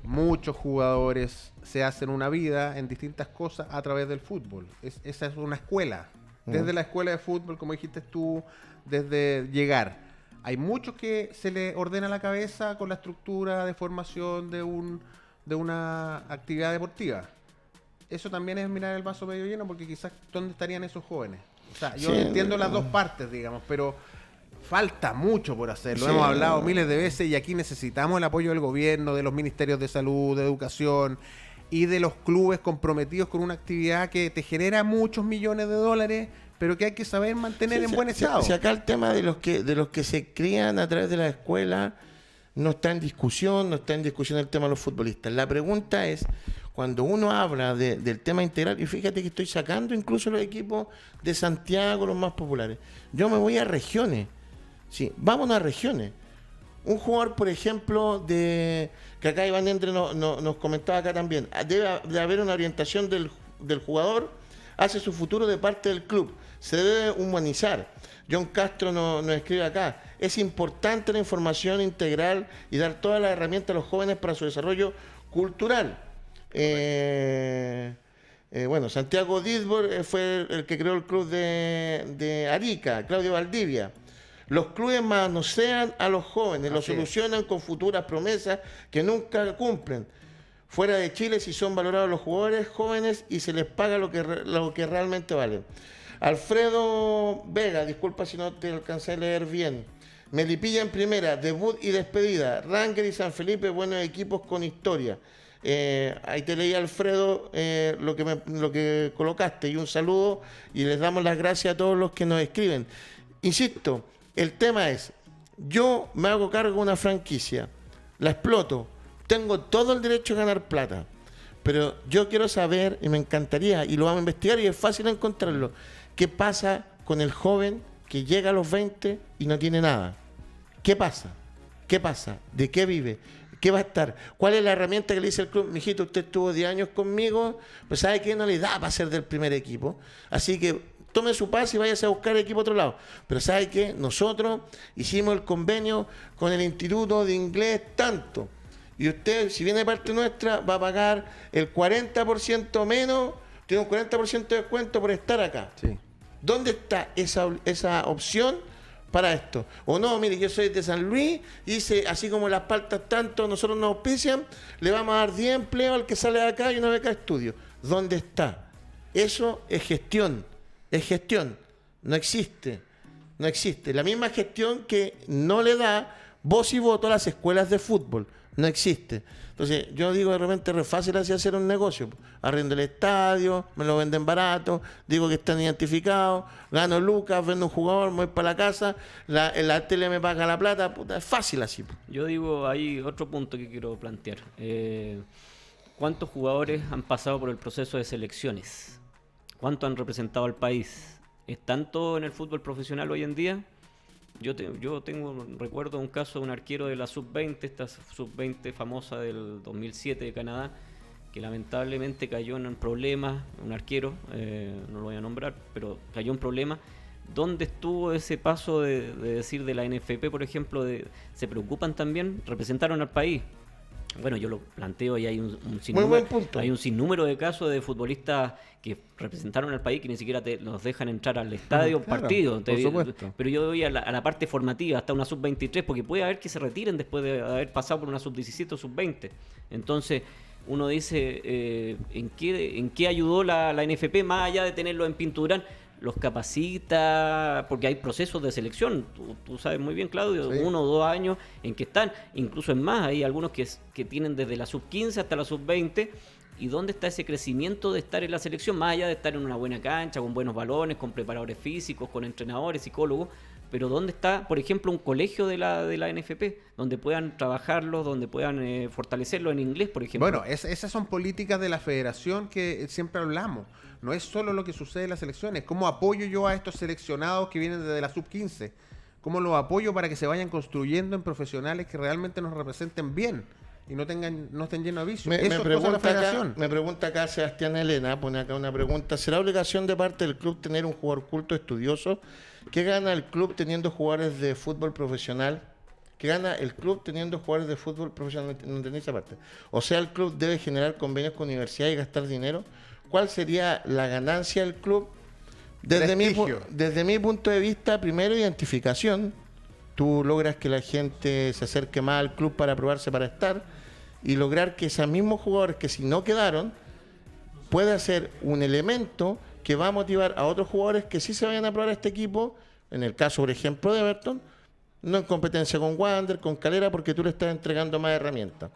Muchos jugadores se hacen una vida en distintas cosas a través del fútbol. Esa es una escuela. Desde la escuela de fútbol, como dijiste tú, desde llegar. Hay muchos que se le ordena la cabeza con la estructura de formación de una actividad deportiva. Eso también es mirar el vaso medio lleno, porque quizás ¿dónde estarían esos jóvenes? O sea, yo Sí, entiendo las dos partes, digamos, pero falta mucho por hacer. Lo Sí. hemos hablado miles de veces y aquí necesitamos el apoyo del gobierno, de los ministerios de salud, de educación y de los clubes comprometidos con una actividad que te genera muchos millones de dólares, pero que hay que saber mantener Sí, en sí, buen sí, estado. sí, acá el tema de los que se crían a través de la escuela no está en discusión, el tema de los futbolistas. La pregunta es, cuando uno habla del tema integral, y fíjate que estoy sacando incluso los equipos de Santiago, los más populares. Yo me voy a regiones. Sí, vámonos a regiones. Un jugador, por ejemplo, que acá Iván Endre nos comentaba acá también, debe de haber una orientación del jugador hacia su futuro de parte del club. Se debe humanizar. John Castro nos escribe acá, es importante la información integral y dar todas las herramientas a los jóvenes para su desarrollo cultural. Bueno, Santiago Disbor fue el que creó el club de Arica, Claudio Valdivia. Los clubes manosean a los jóvenes, los solucionan con futuras promesas que nunca cumplen. Fuera de Chile, si son valorados los jugadores jóvenes y se les paga lo que realmente valen. Alfredo Vega, disculpa si no te alcancé a leer bien. Melipilla en primera, debut y despedida. Ranger y San Felipe, buenos equipos con historia. Ahí te leí, Alfredo, lo que colocaste, y un saludo, y les damos las gracias a todos los que nos escriben. Insisto, el tema es, yo me hago cargo de una franquicia, la exploto, tengo todo el derecho a ganar plata, Pero yo quiero saber, y me encantaría, y lo vamos a investigar, y es fácil encontrarlo, qué pasa con el joven que llega a los 20 y no tiene nada. ¿Qué pasa? ¿Qué pasa? ¿De qué vive? ¿Qué va a estar? ¿Cuál es la herramienta que le dice el club? Mijito, usted estuvo 10 años conmigo, pues sabe que no le da para ser del primer equipo. Así que tome su pase y váyase a buscar equipo a otro lado. Pero sabe que nosotros hicimos el convenio con el Instituto de Inglés tanto. Y usted, si viene de parte nuestra, va a pagar el 40% menos, tiene un 40% de descuento por estar acá. Sí. ¿Dónde está esa opción para esto? O no, mire, yo soy de San Luis, hice así como las paltas tanto, nosotros nos auspician, le vamos a dar 10 empleos al que sale de acá y una beca de estudio. ¿Dónde está? Eso es gestión, no existe. La misma gestión que no le da voz y voto a las escuelas de fútbol, no existe. Entonces, yo digo de repente es fácil así hacer un negocio. Arriendo el estadio, me lo venden barato, digo que están identificados, gano lucas, vendo un jugador, me voy para la casa, la tele me paga la plata, puta, es fácil así. Yo digo, hay otro punto que quiero plantear. ¿Cuántos jugadores han pasado por el proceso de selecciones? ¿Cuántos han representado al país? ¿Están todos en el fútbol profesional hoy en día? Yo recuerdo un caso de un arquero de la sub-20, esta sub-20 famosa del 2007 de Canadá, que lamentablemente cayó en problemas, un arquero, no lo voy a nombrar, pero cayó en problemas. ¿Dónde estuvo ese paso de decir de la NFP, por ejemplo, se preocupan también? ¿Representaron al país? Bueno, yo lo planteo y hay un sinnúmero de casos de futbolistas que representaron al país que ni siquiera los dejan entrar al estadio, claro, partido. por supuesto. Pero yo voy a la parte formativa, hasta una sub-23, porque puede haber que se retiren después de haber pasado por una sub-17 o sub-20. Entonces, uno dice, ¿en qué ayudó la NFP más allá de tenerlo en Pinturán? Los capacita, porque hay procesos de selección, tú sabes muy bien, Claudio, sí. 1 o 2 años en que están, incluso en más, hay algunos que tienen desde la sub-15 hasta la sub-20, y dónde está ese crecimiento de estar en la selección, más allá de estar en una buena cancha, con buenos balones, con preparadores físicos, con entrenadores, psicólogos, pero dónde está, por ejemplo, un colegio de la NFP, donde puedan trabajarlo, donde puedan fortalecerlo en inglés, por ejemplo. Bueno, esas son políticas de la federación que siempre hablamos. No es solo lo que sucede en las selecciones. ¿Cómo apoyo yo a estos seleccionados que vienen desde la sub-15? ¿Cómo los apoyo para que se vayan construyendo en profesionales que realmente nos representen bien y no estén llenos de vicios? Me pregunta acá Sebastián Elena, pone acá una pregunta. ¿Será obligación de parte del club tener un jugador culto estudioso? ¿Qué gana el club teniendo jugadores de fútbol profesional? ¿Qué gana el club teniendo jugadores de fútbol profesional? No entendí esa parte. O sea, el club debe generar convenios con universidades y gastar dinero. ¿Cuál sería la ganancia del club? Desde mi punto de vista, primero, identificación. Tú logras que la gente se acerque más al club para probarse para estar y lograr que esos mismos jugadores que si no quedaron pueda ser un elemento que va a motivar a otros jugadores que sí se vayan a probar a este equipo, en el caso, por ejemplo, de Everton, no en competencia con Wander, con Calera, porque tú le estás entregando más herramientas.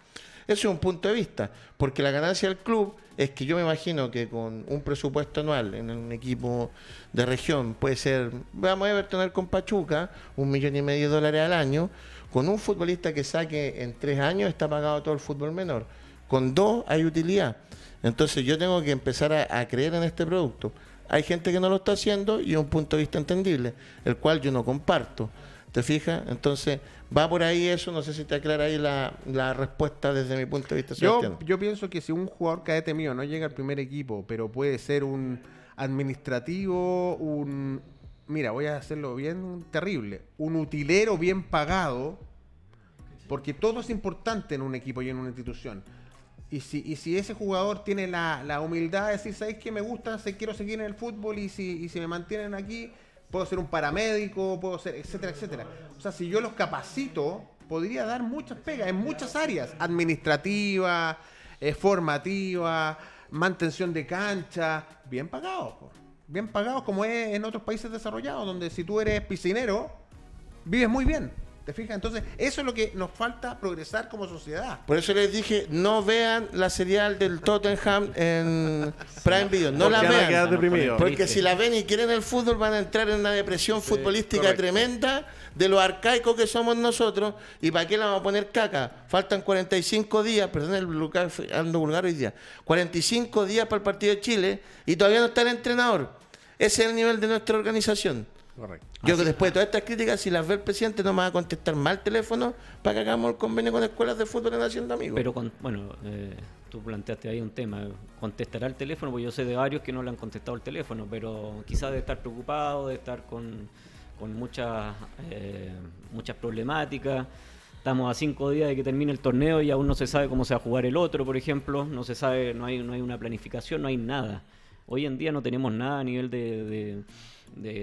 Ese es un punto de vista, porque la ganancia del club es que yo me imagino que con un presupuesto anual en un equipo de región puede ser, vamos a Everton con Pachuca, $1,5 millones al año, con un futbolista que saque en 3 años está pagado todo el fútbol menor, con 2 hay utilidad. Entonces yo tengo que empezar a creer en este producto. Hay gente que no lo está haciendo y es un punto de vista entendible, el cual yo no comparto. ¿Te fijas? Entonces, va por ahí eso. No sé si te aclara ahí la respuesta desde mi punto de vista, Sebastián. Yo pienso que si un jugador cadete mío no llega al primer equipo, pero puede ser un administrativo, mira, voy a hacerlo bien terrible, un utilero bien pagado, porque todo es importante en un equipo y en una institución. Y si ese jugador tiene la humildad de decir, ¿sabes qué? Me gusta, quiero seguir en el fútbol y si me mantienen aquí, puedo ser un paramédico, puedo ser, etcétera, etcétera. O sea, si yo los capacito, podría dar muchas pegas en muchas áreas. Administrativa, formativa, mantención de cancha. Bien pagados. Bien pagados como es en otros países desarrollados, donde si tú eres piscinero, vives muy bien. ¿Te fijas? Entonces, eso es lo que nos falta progresar como sociedad. Por eso les dije, no vean la serial del Tottenham en Prime Video. No la Porque van a quedar vean. deprimidos. Porque si la ven y quieren el fútbol, van a entrar en una depresión futbolística correcto. tremenda de lo arcaico que somos nosotros. ¿Y para qué la vamos a poner caca? Faltan 45 días, perdón el lugar, ando vulgar hoy día, 45 días para el partido de Chile y todavía no está el entrenador. Ese es el nivel de nuestra organización. Correcto. Yo que después de todas estas críticas, si las ve el presidente, no me va a contestar mal teléfono para que hagamos el convenio con escuelas de fútbol en Hacienda Amigos. Pero, tú planteaste ahí un tema. ¿Contestará el teléfono? Pues yo sé de varios que no le han contestado el teléfono, pero quizás de estar preocupado, de estar con muchas problemáticas. Estamos a 5 días de que termine el torneo y aún no se sabe cómo se va a jugar el otro, por ejemplo. No se sabe, no hay una planificación, no hay nada. Hoy en día no tenemos nada a nivel de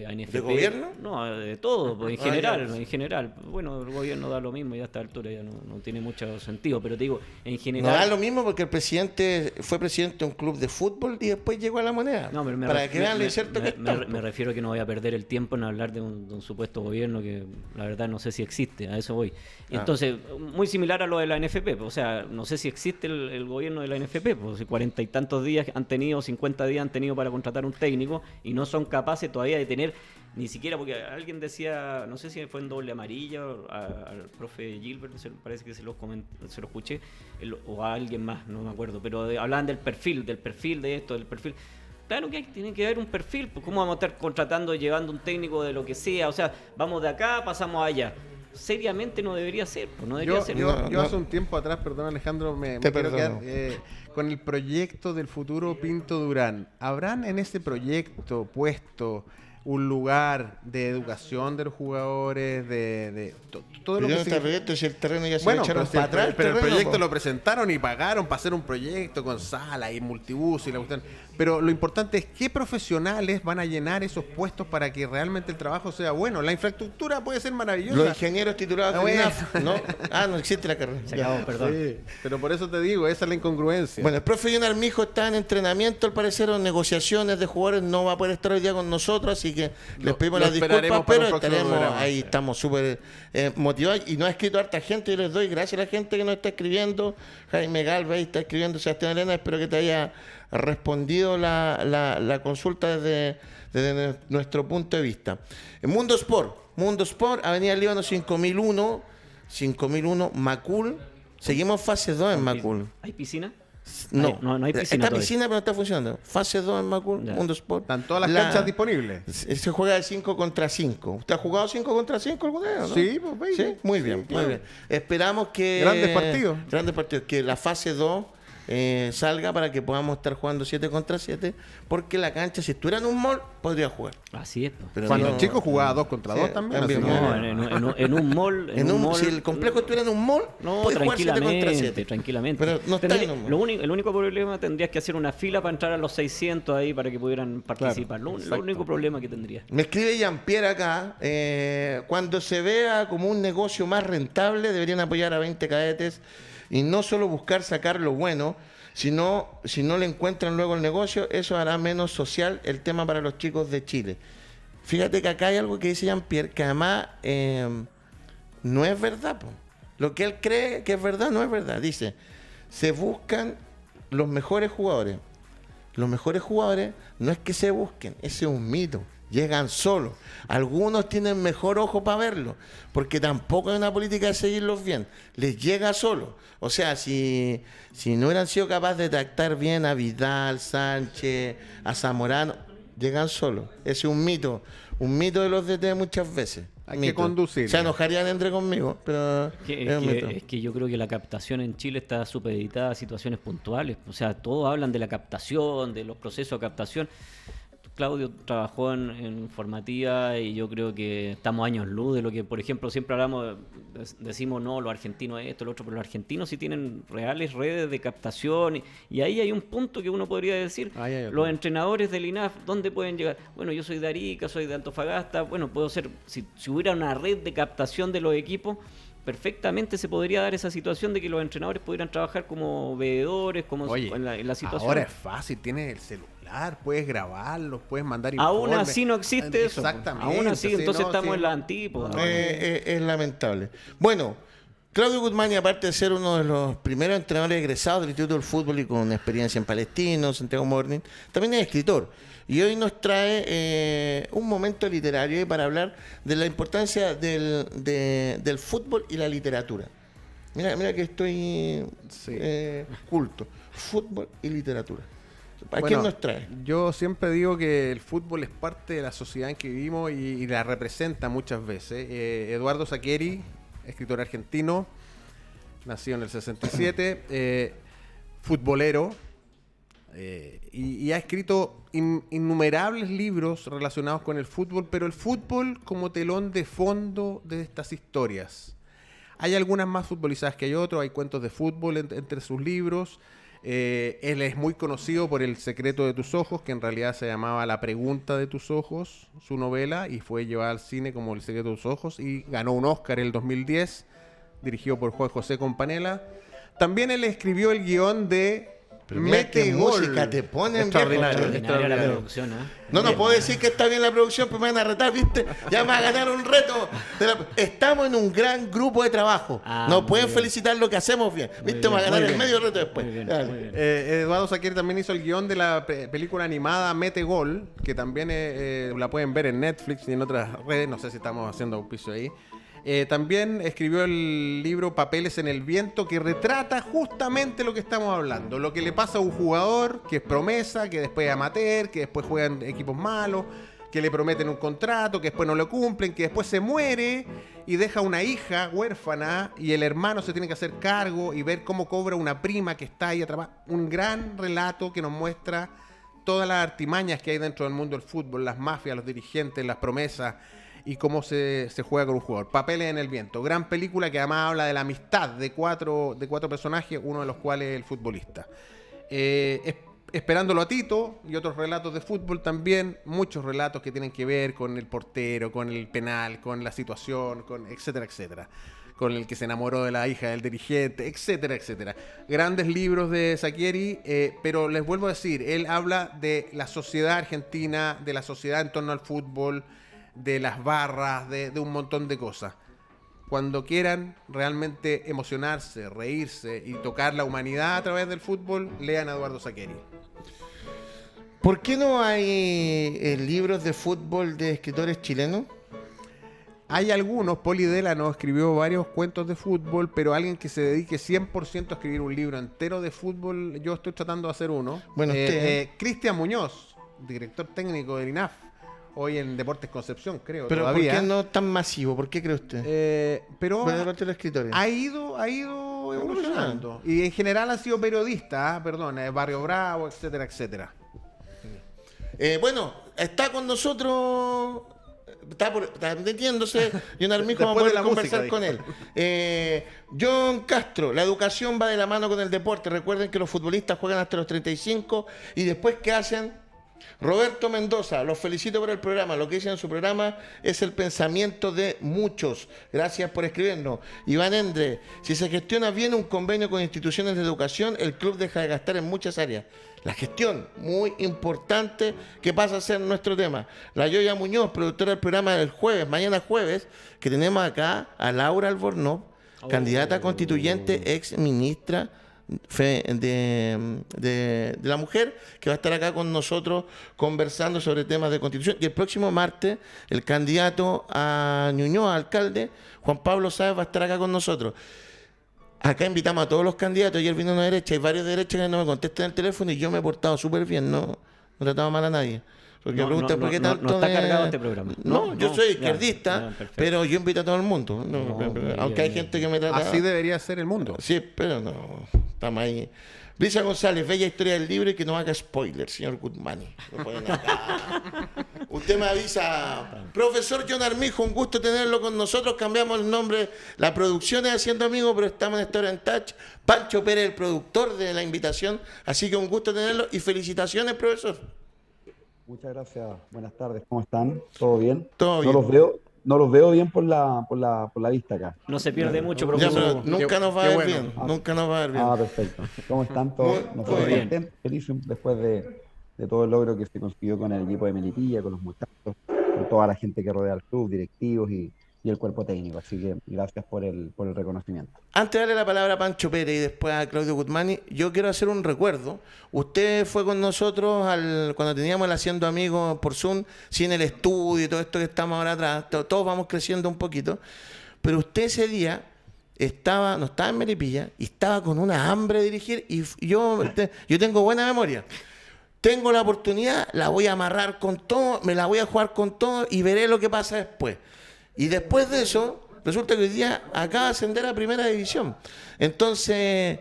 ANFP. ¿De gobierno? No, de todo, pues, en general. Bueno, el gobierno da lo mismo y a esta altura ya no tiene mucho sentido, pero te digo, en general... No da lo mismo porque el presidente fue presidente de un club de fútbol y después llegó a la moneda. No, pero para que vean lo incierto que está. me refiero a que no voy a perder el tiempo en hablar de un supuesto gobierno que la verdad no sé si existe, a eso voy. Entonces, muy similar a lo de la NFP, o sea, no sé si existe el gobierno de la NFP, pues si 40 y tantos días han tenido, 50 días han tenido para contratar un técnico y no son capaces todavía de tener ni siquiera, porque alguien decía, no sé si fue en Doble Amarilla al profe Gilbert, parece que se lo escuché, o a alguien más, no me acuerdo, pero hablaban del perfil de esto, del perfil. Claro que tiene que haber un perfil, pues ¿cómo vamos a estar contratando, llevando un técnico de lo que sea? O sea, vamos de acá, pasamos allá. Seriamente no debería ser, pues no debería ser. Yo hace un tiempo atrás, perdón Alejandro, me quiero quedar con el proyecto del futuro Pinto Durán. ¿Habrán en ese proyecto puesto un lugar de educación de los jugadores, todo lo que proyecto, si el terreno ya se bueno, lo echaron para atrás. pero el proyecto po. lo presentaron y pagaron para hacer un proyecto con sala y multibús y la cuestión. Pero lo importante es qué profesionales van a llenar esos puestos para que realmente el trabajo sea bueno. La infraestructura puede ser maravillosa. Los ingenieros titulados de INAF, ¿no? No existe la carrera. Se acabó, perdón. Sí, pero por eso te digo, esa es la incongruencia. Bueno, el profe John Armijo está en entrenamiento, al parecer, en negociaciones de jugadores, no va a poder estar hoy día con nosotros, así que les pedimos las disculpas, pero estaremos ahí, estamos súper motivados y nos ha escrito harta gente, yo les doy gracias a la gente que nos está escribiendo. Jaime Galvez está escribiendo, Sebastián Elena, espero que te haya respondido la consulta desde nuestro punto de vista. En Mundo Sport, Avenida Líbano 5001, Macul, seguimos fase 2 en Macul. ¿Hay piscina? No, no hay piscina está todavía. piscina, pero no está funcionando. Fase 2 en Macul, Ya. Mundo Sport. Están todas las canchas disponibles. Se juega de 5 contra 5. ¿Usted ha jugado 5 contra 5 alguna vez, no? Sí, pues, baby. Sí, muy bien, claro. muy bien. Esperamos que... Grandes partidos. Que la fase 2 salga para que podamos estar jugando 7 contra 7, porque la cancha, si estuviera en un mall, podría jugar. Así es. Pues. Pero Cuando no- el chico jugaba 2 contra 2 Sí, también. también, así que- No, en un mall. Si el complejo estuviera en un mall, No, puede jugar 7 contra 7. tranquilamente. Pero no está en un mall. el único problema tendrías que hacer una fila para entrar a los 600 ahí para que pudieran participar. Lo exacto. único problema que tendría. Me escribe Jean-Pierre acá, cuando se vea como un negocio más rentable, deberían apoyar a 20 cadetes y no solo buscar sacar lo bueno, sino si no le encuentran luego el negocio, eso hará menos social el tema para los chicos de Chile. Fíjate que acá hay algo que dice Jean-Pierre, que además no es verdad, po. Lo que él cree que es verdad no es verdad. Dice, se buscan los mejores jugadores. Los mejores jugadores no es que se busquen, ese es un mito. Llegan solos. Algunos tienen mejor ojo para verlo, porque tampoco hay una política de seguirlos bien. Les llega solo. O sea, si no hubieran sido capaces de tratar bien a Vidal, Sánchez, a Zamorano, llegan solos. Ese es un mito de los DT muchas veces. Hay que conducir. Se enojarían entre conmigo, pero es un mito. Es que yo creo que la captación en Chile está supeditada a situaciones puntuales. O sea, todos hablan de la captación, de los procesos de captación. Claudio trabajó en informativa y yo creo que estamos años luz de lo que, por ejemplo, siempre hablamos, decimos no, los argentinos esto, lo otro, pero los argentinos sí tienen reales redes de captación y ahí hay un punto que uno podría decir, Ahí hay otro. los entrenadores del INAF, ¿dónde pueden llegar? Bueno, yo soy de Arica, soy de Antofagasta, bueno, puedo ser, si hubiera una red de captación de los equipos, perfectamente se podría dar esa situación de que los entrenadores pudieran trabajar como veedores, como Oye, en la situación. ahora es fácil, tienes el celular, puedes grabarlos, puedes mandar Aún informes. así no existe eso. Exactamente. Aún así, sí, entonces no, estamos sí. en la antípoda. ¿no? Es lamentable. Bueno, Claudio Guzmán, aparte de ser uno de los primeros entrenadores egresados del Instituto del Fútbol y con experiencia en Palestino, Santiago Morning, también es escritor. Y hoy nos trae un momento literario para hablar de la importancia del fútbol y la literatura. Mira que estoy culto. Fútbol y literatura. ¿A quién nos trae? Yo siempre digo que el fútbol es parte de la sociedad en que vivimos y la representa muchas veces. Eduardo Sacheri, escritor argentino, nacido en el 67, futbolero, y ha escrito innumerables libros relacionados con el fútbol, pero el fútbol como telón de fondo de estas historias. Hay algunas más futbolizadas que hay otros, hay cuentos de fútbol entre sus libros. Él es muy conocido por El secreto de tus ojos, que en realidad se llamaba La pregunta de tus ojos, su novela, y fue llevada al cine como El secreto de tus ojos, y ganó un Oscar en el 2010, dirigido por Juan José Companela. También él escribió el guión de Mete música te ponen, extraordinario, viejo. Extraordinaria la producción, ¿eh? No puedo decir que está bien la producción, pues me van a retar, ¿viste? Ya me van a ganar un reto. Estamos en un gran grupo de trabajo. Nos pueden felicitar lo que hacemos bien. ¿Viste? Me van a ganar el medio reto después. Muy bien, Dale. muy bien. Eduardo Sacheri también hizo el guión de la película animada Mete Gol, que también la pueden ver en Netflix y en otras redes. No sé si estamos haciendo auspicio ahí. También escribió el libro Papeles en el Viento, que retrata justamente lo que estamos hablando. Lo que le pasa a un jugador que es promesa, que después es amateur, que después juega en equipos malos, que le prometen un contrato, que después no lo cumplen, que después se muere y deja una hija huérfana y el hermano se tiene que hacer cargo y ver cómo cobra una prima que está ahí atrapada. Un gran relato que nos muestra todas las artimañas que hay dentro del mundo del fútbol, las mafias, los dirigentes, las promesas y cómo se juega con un jugador. Papeles en el Viento, gran película que además habla de la amistad de cuatro personajes, uno de los cuales es el futbolista. Esperándolo a Tito y otros relatos de fútbol también, muchos relatos que tienen que ver con el portero, con el penal, con la situación, con etcétera, etcétera. Con el que se enamoró de la hija del dirigente, etcétera, etcétera. Grandes libros de Sacheri, pero les vuelvo a decir, él habla de la sociedad argentina, de la sociedad en torno al fútbol, de las barras, de un montón de cosas. Cuando quieran realmente emocionarse, reírse y tocar la humanidad a través del fútbol, lean a Eduardo Sacheri. ¿Por qué no hay libros de fútbol de escritores chilenos? Hay algunos, Poli Delano escribió varios cuentos de fútbol, pero alguien que se dedique 100% a escribir un libro entero de fútbol, yo estoy tratando de hacer uno. Bueno, Cristian Muñoz, director técnico del INAF, hoy en Deportes Concepción, creo. Pero todavía. ¿por qué no tan masivo? ¿Por qué cree usted? Pero Bueno, de parte de los escritores. ha ido evolucionando. Y en general han sido periodistas, Barrio Bravo, etcétera, etcétera. Bueno, está con nosotros, está metiéndose, John Armijo, vamos a Después de poder la conversar música, con él. John Castro, la educación va de la mano con el deporte. Recuerden que los futbolistas juegan hasta los 35 y después ¿qué hacen? Roberto Mendoza, los felicito por el programa. Lo que dicen en su programa es el pensamiento de muchos. Gracias por escribirnos. Iván Endre, si se gestiona bien un convenio con instituciones de educación, el club deja de gastar en muchas áreas. La gestión, muy importante, que pasa a ser nuestro tema. La Yoya Muñoz, productora del programa del jueves, mañana jueves, que tenemos acá a Laura Albornoz, candidata constituyente, ex ministra de la mujer, que va a estar acá con nosotros conversando sobre temas de constitución. Y el próximo martes, el candidato a Ñuñoa, alcalde, Juan Pablo Sáez, va a estar acá con nosotros. Acá invitamos a todos los candidatos. Ayer vino una derecha, hay varios derechas que no me contestan el teléfono y yo me he portado súper bien, no he tratado mal a nadie. Porque No, preguntan por qué no, tanto no está de- cargado este programa. No, yo soy izquierdista, ya, perfecto. pero yo invito a todo el mundo. Aunque hay gente que me trata... Así debería ser el mundo. Sí, pero no, estamos ahí. Brisa González, bella historia del libro y que no haga spoiler, señor Guzmán. Lo ponen acá. Usted me avisa. Profesor John Armijo, un gusto tenerlo con nosotros. Cambiamos el nombre. La producción es Haciendo Amigos, pero estamos en Story and Touch. Pancho Pérez, el productor de la invitación. Así que un gusto tenerlo y felicitaciones, profesor. Muchas gracias. Buenas tardes. ¿Cómo están? ¿Todo bien? Todo No bien. los veo, no los veo bien por la vista acá. No se pierde mucho, Ya, profesor. pero nunca nos va a qué ver bueno. bien. Nunca nos va a ver bien. Ah, perfecto. ¿Cómo están Muy- todos? Nosotros muy bien. contentos, felices después de todo el logro que se consiguió con el equipo de Melipilla, con los muchachos, con toda la gente que rodea al club, directivos y el cuerpo técnico. Así que gracias por el reconocimiento. Antes de darle la palabra a Pancho Pérez y después a Claudio Guzmani, yo quiero hacer un recuerdo. Usted fue con nosotros cuando teníamos el Haciendo Amigos por Zoom, sin el estudio y todo esto que estamos ahora atrás. Todos vamos creciendo un poquito. Pero usted ese día no estaba en Melipilla y estaba con una hambre de dirigir. Y yo tengo buena memoria. Tengo la oportunidad, la voy a amarrar con todo, me la voy a jugar con todo y veré lo que pasa después. Y después de eso, resulta que hoy día acaba de ascender a Primera División. Entonces,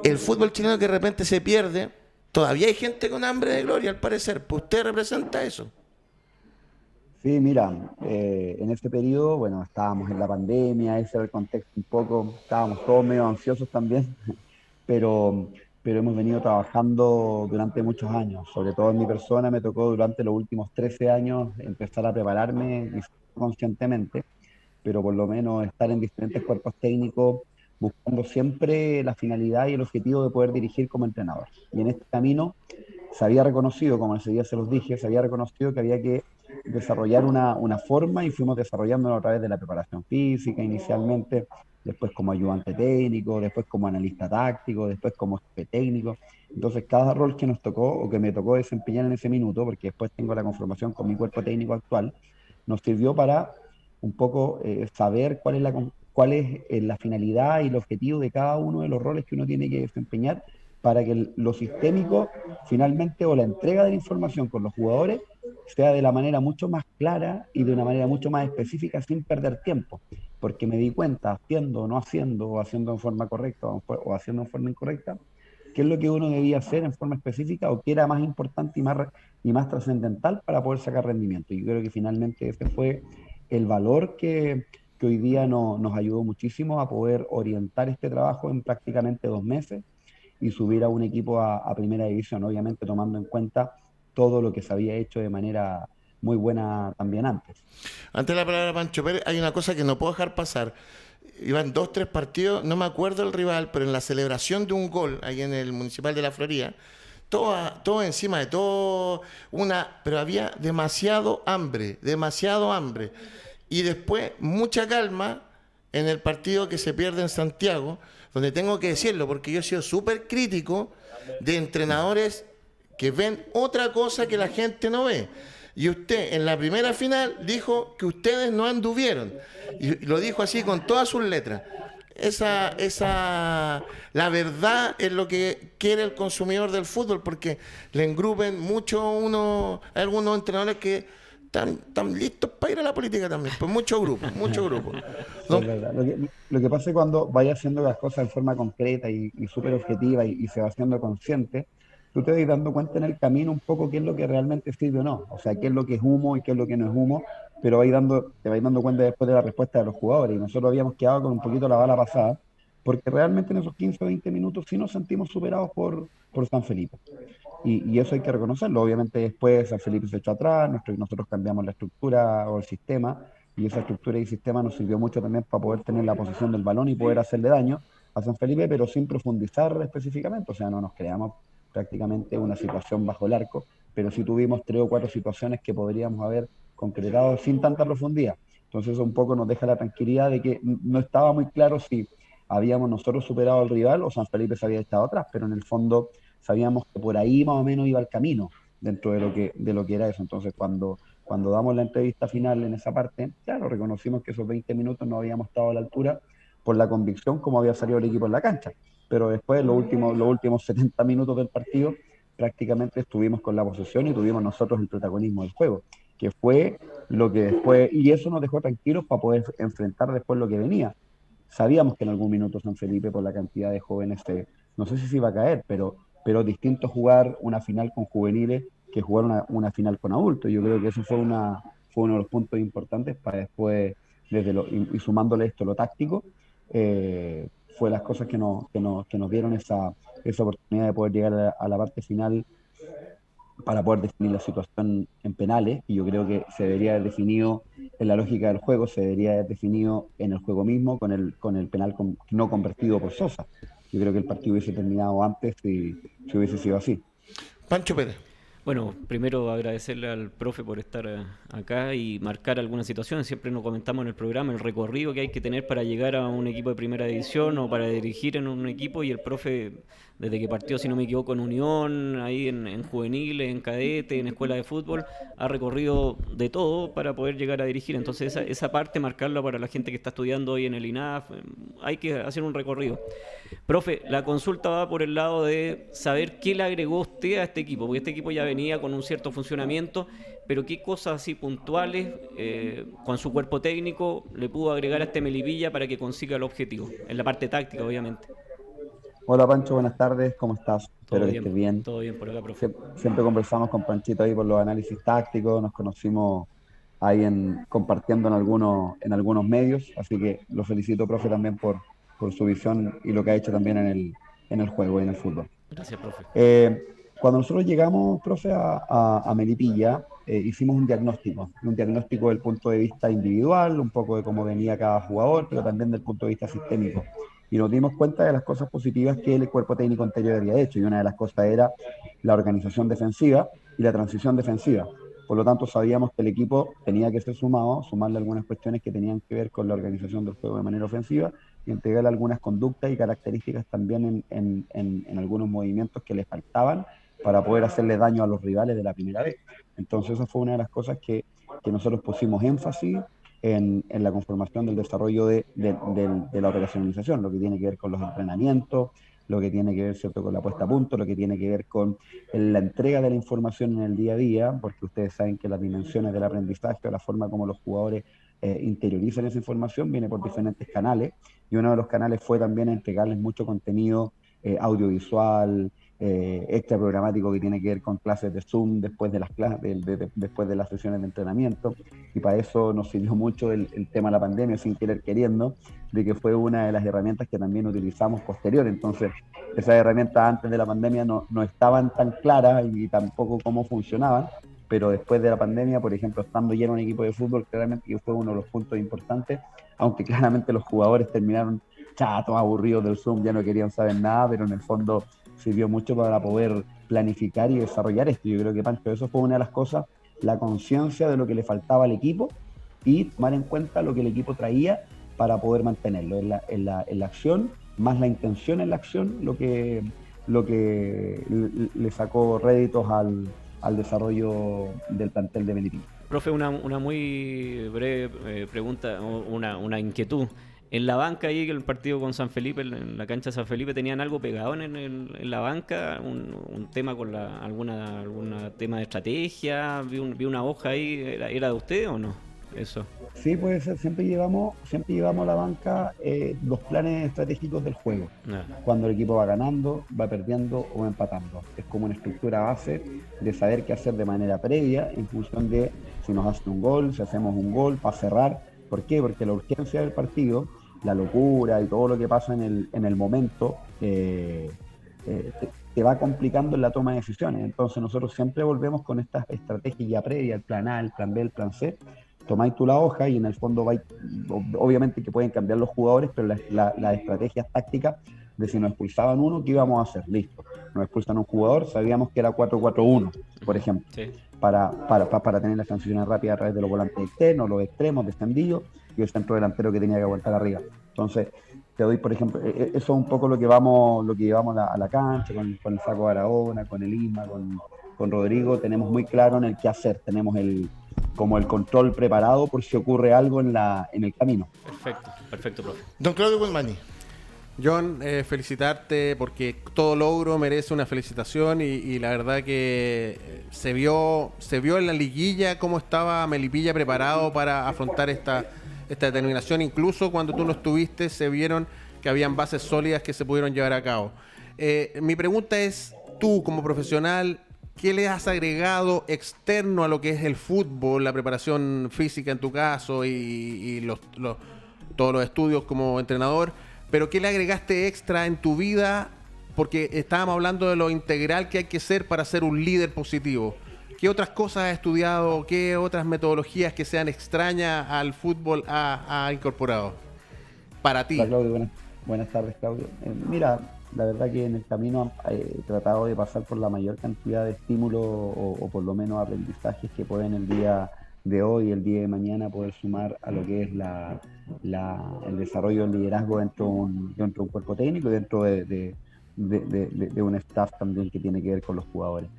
el fútbol chileno que de repente se pierde, todavía hay gente con hambre de gloria, al parecer. Pues usted representa eso. Sí, mira, en ese periodo, bueno, estábamos en la pandemia, ese era el contexto un poco, estábamos todos medio ansiosos también, pero, pero hemos venido trabajando durante muchos años, sobre todo en mi persona me tocó durante los últimos 13 años empezar a prepararme y conscientemente, pero por lo menos estar en diferentes cuerpos técnicos, buscando siempre la finalidad y el objetivo de poder dirigir como entrenador. Y en este camino se había reconocido, como ese día se los dije, se había reconocido que había que desarrollar una forma y fuimos desarrollándolo a través de la preparación física inicialmente, después como ayudante técnico, después como analista táctico, después como jefe técnico. Entonces cada rol que nos tocó o que me tocó desempeñar en ese minuto, porque después tengo la conformación con mi cuerpo técnico actual, nos sirvió para un poco saber cuál es la finalidad y el objetivo de cada uno de los roles que uno tiene que desempeñar para que lo sistémico finalmente o la entrega de la información con los jugadores sea de la manera mucho más clara y de una manera mucho más específica sin perder tiempo. Porque me di cuenta, haciendo o no haciendo, o haciendo en forma correcta o haciendo en forma incorrecta, qué es lo que uno debía hacer en forma específica o qué era más importante y más trascendental para poder sacar rendimiento. Y yo creo que finalmente ese fue el valor que hoy día nos ayudó muchísimo a poder orientar este trabajo en prácticamente 2 meses y subir a un equipo a primera división, obviamente tomando en cuenta todo lo que se había hecho de manera muy buena también antes. Antes de la palabra Pancho Pérez, hay una cosa que no puedo dejar pasar. Iban 2, 3 partidos, no me acuerdo el rival, pero en la celebración de un gol ahí en el Municipal de la Florida, todo encima de todo, pero había demasiado hambre. Y después, mucha calma en el partido que se pierde en Santiago, donde tengo que decirlo, porque yo he sido súper crítico de entrenadores que ven otra cosa que la gente no ve. Y usted en la primera final dijo que ustedes no anduvieron. Y lo dijo así con todas sus letras. La verdad es lo que quiere el consumidor del fútbol, porque le engrupen algunos entrenadores que están listos para ir a la política también. Pues muchos grupos. Es verdad. Lo que pasa es cuando vaya haciendo las cosas en forma concreta y súper objetiva y se va haciendo consciente, tú te vas dando cuenta en el camino un poco qué es lo que realmente sirve o no. O sea, qué es lo que es humo y qué es lo que no es humo, pero te vas dando cuenta después de la respuesta de los jugadores. Y nosotros habíamos quedado con un poquito la bala pasada, porque realmente en esos 15 o 20 minutos sí nos sentimos superados por San Felipe. Y eso hay que reconocerlo. Obviamente después San Felipe se echó atrás, nosotros cambiamos la estructura o el sistema, y esa estructura y sistema nos sirvió mucho también para poder tener la posesión del balón y poder hacerle daño a San Felipe, pero sin profundizar específicamente. O sea, no nos creamos prácticamente una situación bajo el arco, pero sí tuvimos 3 o 4 situaciones que podríamos haber concretado sin tanta profundidad. Entonces eso un poco nos deja la tranquilidad de que no estaba muy claro si habíamos nosotros superado al rival o San Felipe se había echado atrás, pero en el fondo sabíamos que por ahí más o menos iba el camino dentro de lo que era eso. Entonces cuando damos la entrevista final en esa parte, claro, reconocimos que esos 20 minutos no habíamos estado a la altura por la convicción como había salido el equipo en la cancha. Pero después, los últimos 70 minutos del partido, prácticamente estuvimos con la posesión y tuvimos nosotros el protagonismo del juego, que fue lo que después, y eso nos dejó tranquilos para poder enfrentar después lo que venía. Sabíamos que en algún minuto San Felipe, por la cantidad de jóvenes, no sé si se iba a caer, pero distinto jugar una final con juveniles que jugar una final con adultos. Yo creo que eso fue uno de los puntos importantes para después, y sumándole esto lo táctico, fue las cosas que nos dieron esa oportunidad de poder llegar a la parte final para poder definir la situación en penales, y yo creo que se debería haber definido en la lógica del juego se debería haber definido en el juego mismo con el penal no convertido por Sosa. Yo creo que el partido hubiese terminado antes si hubiese sido así. Pancho Pérez. Bueno, primero agradecerle al profe por estar acá y marcar algunas situaciones. Siempre nos comentamos en el programa el recorrido que hay que tener para llegar a un equipo de primera división o para dirigir en un equipo, y el profe, desde que partió, si no me equivoco, en Unión, ahí en juveniles, en cadete, en escuela de fútbol, ha recorrido de todo para poder llegar a dirigir. Entonces esa parte, marcarla para la gente que está estudiando hoy en el INAF, hay que hacer un recorrido. Profe, la consulta va por el lado de saber qué le agregó usted a este equipo, porque este equipo ya venía con un cierto funcionamiento, pero qué cosas así puntuales con su cuerpo técnico le pudo agregar a este Melipilla para que consiga el objetivo, en la parte táctica, obviamente. Hola Pancho, buenas tardes, ¿cómo estás? Todo Espero que bien, estés bien. todo bien por acá, profe. Siempre conversamos con Panchito ahí por los análisis tácticos, nos conocimos ahí compartiendo en algunos medios, así que lo felicito, profe, también por su visión y lo que ha hecho también en el juego y en el fútbol. Gracias, profe. Cuando nosotros llegamos, profe, a Melipilla, hicimos un diagnóstico del punto de vista individual, un poco de cómo venía cada jugador, pero también del punto de vista sistémico. Y nos dimos cuenta de las cosas positivas que el cuerpo técnico anterior había hecho, y una de las cosas era la organización defensiva y la transición defensiva. Por lo tanto, sabíamos que el equipo tenía que ser sumarle algunas cuestiones que tenían que ver con la organización del juego de manera ofensiva y entregarle algunas conductas y características también en algunos movimientos que le faltaban para poder hacerle daño a los rivales de la primera vez. Entonces, esa fue una de las cosas que nosotros pusimos énfasis en la conformación del desarrollo de la operacionalización, lo que tiene que ver con los entrenamientos, lo que tiene que ver, ¿cierto?, con la puesta a punto, lo que tiene que ver con la entrega de la información en el día a día, porque ustedes saben que las dimensiones del aprendizaje, la forma como los jugadores interiorizan esa información, viene por diferentes canales, y uno de los canales fue también entregarles mucho contenido audiovisual, extra programático que tiene que ver con clases de Zoom después de las después de las sesiones de entrenamiento, y para eso nos sirvió mucho el tema de la pandemia, sin querer queriendo, de que fue una de las herramientas que también utilizamos posterior. Entonces, esas herramientas antes de la pandemia no estaban tan claras y tampoco cómo funcionaban, pero después de la pandemia, por ejemplo, estando ya en un equipo de fútbol, claramente que fue uno de los puntos importantes, aunque claramente los jugadores terminaron chatos, aburridos del Zoom, ya no querían saber nada, pero en el fondo sirvió mucho para poder planificar y desarrollar esto. Yo creo que, Pancho, eso fue una de las cosas, la conciencia de lo que le faltaba al equipo y tomar en cuenta lo que el equipo traía para poder mantenerlo en la acción, más la intención en la acción, lo que le sacó réditos al desarrollo del plantel de Melipilla. Profe, una muy breve pregunta, una inquietud. En la banca ahí, el partido con San Felipe, en la cancha de San Felipe, ¿tenían algo pegado en la banca? ¿Un tema con alguna tema de estrategia? Vi una hoja ahí, ¿era de usted o no? Eso. Sí, puede ser. Siempre llevamos a la banca los planes estratégicos del juego. Cuando el equipo va ganando, va perdiendo o va empatando. Es como una estructura base de saber qué hacer de manera previa en función de si nos hacen un gol, si hacemos un gol, para cerrar. ¿Por qué? Porque la urgencia del partido, la locura y todo lo que pasa en el momento, te va complicando en la toma de decisiones. Entonces nosotros siempre volvemos con esta estrategia ya previa, el plan A, el plan B, el plan C. Tomáis tú la hoja y en el fondo obviamente que pueden cambiar los jugadores, pero las estrategias tácticas de si nos expulsaban uno, ¿qué íbamos a hacer? Listo. Nos expulsan un jugador, sabíamos que era 4-4-1, por ejemplo. Sí. Para tener las transiciones rápidas a través de los volantes externos, los extremos, descendidos y el centro delantero que tenía que aguantar arriba. Entonces, te doy, por ejemplo, eso es un poco lo que llevamos a la cancha, con el Saco de Aragona, con el Isma, con Rodrigo, tenemos muy claro en el qué hacer, tenemos como el control preparado por si ocurre algo en el camino. Perfecto, profe. Don Claudio Guzmani. John, felicitarte porque todo logro merece una felicitación y la verdad que se vio en la liguilla cómo estaba Melipilla preparado para afrontar esta determinación. Incluso cuando tú no estuviste se vieron que habían bases sólidas que se pudieron llevar a cabo. Mi pregunta es, tú como profesional, ¿qué le has agregado externo a lo que es el fútbol, la preparación física en tu caso y todos los estudios como entrenador? Pero ¿qué le agregaste extra en tu vida? Porque estábamos hablando de lo integral que hay que ser para ser un líder positivo. ¿Qué otras cosas has estudiado? ¿Qué otras metodologías que sean extrañas al fútbol ha incorporado para ti? Hola, Claudio, buenas tardes, Claudio. Mira, la verdad que en el camino he tratado de pasar por la mayor cantidad de estímulos o por lo menos aprendizajes que pueden el día de hoy, el día de mañana, poder sumar a lo que es el desarrollo del liderazgo dentro de un cuerpo técnico y dentro de un staff también que tiene que ver con los jugadores.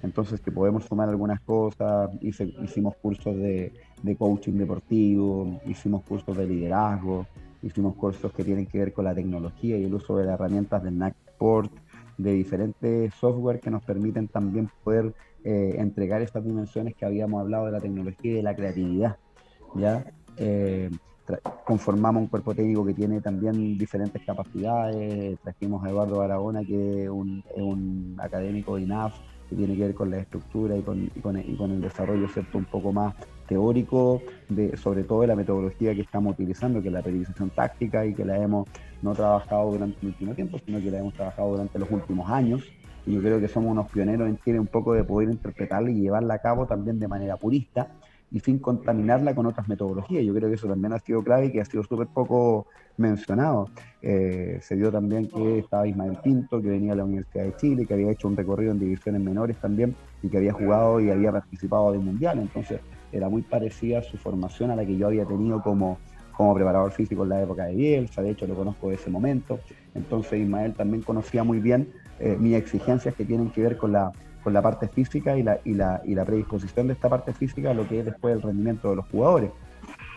Entonces, que podemos sumar algunas cosas, hicimos cursos de coaching deportivo, hicimos cursos de liderazgo, hicimos cursos que tienen que ver con la tecnología y el uso de las herramientas de NAC Sport, de diferentes software que nos permiten también poder entregar estas dimensiones que habíamos hablado de la tecnología y de la creatividad, ¿ya? Conformamos un cuerpo técnico que tiene también diferentes capacidades. Trajimos a Eduardo Barahona, que es un académico de INAF, que tiene que ver con la estructura y con el desarrollo, ¿cierto?, un poco más teórico, sobre todo de la metodología que estamos utilizando, que es la periodización táctica, y que la hemos no trabajado durante el último tiempo, sino que la hemos trabajado durante los últimos años. Y yo creo que somos unos pioneros en Chile un poco de poder interpretarla y llevarla a cabo también de manera purista y sin contaminarla con otras metodologías. Yo creo que eso también ha sido clave y que ha sido súper poco mencionado. Se dio también que estaba Ismael Pinto, que venía de la Universidad de Chile, que había hecho un recorrido en divisiones menores también y que había jugado y había participado del Mundial. Entonces era muy parecida su formación a la que yo había tenido como preparador físico en la época de Bielsa. De hecho lo conozco de ese momento. Entonces Ismael también conocía muy bien mis exigencias que tienen que ver con la parte física y la predisposición de esta parte física a lo que es después el rendimiento de los jugadores.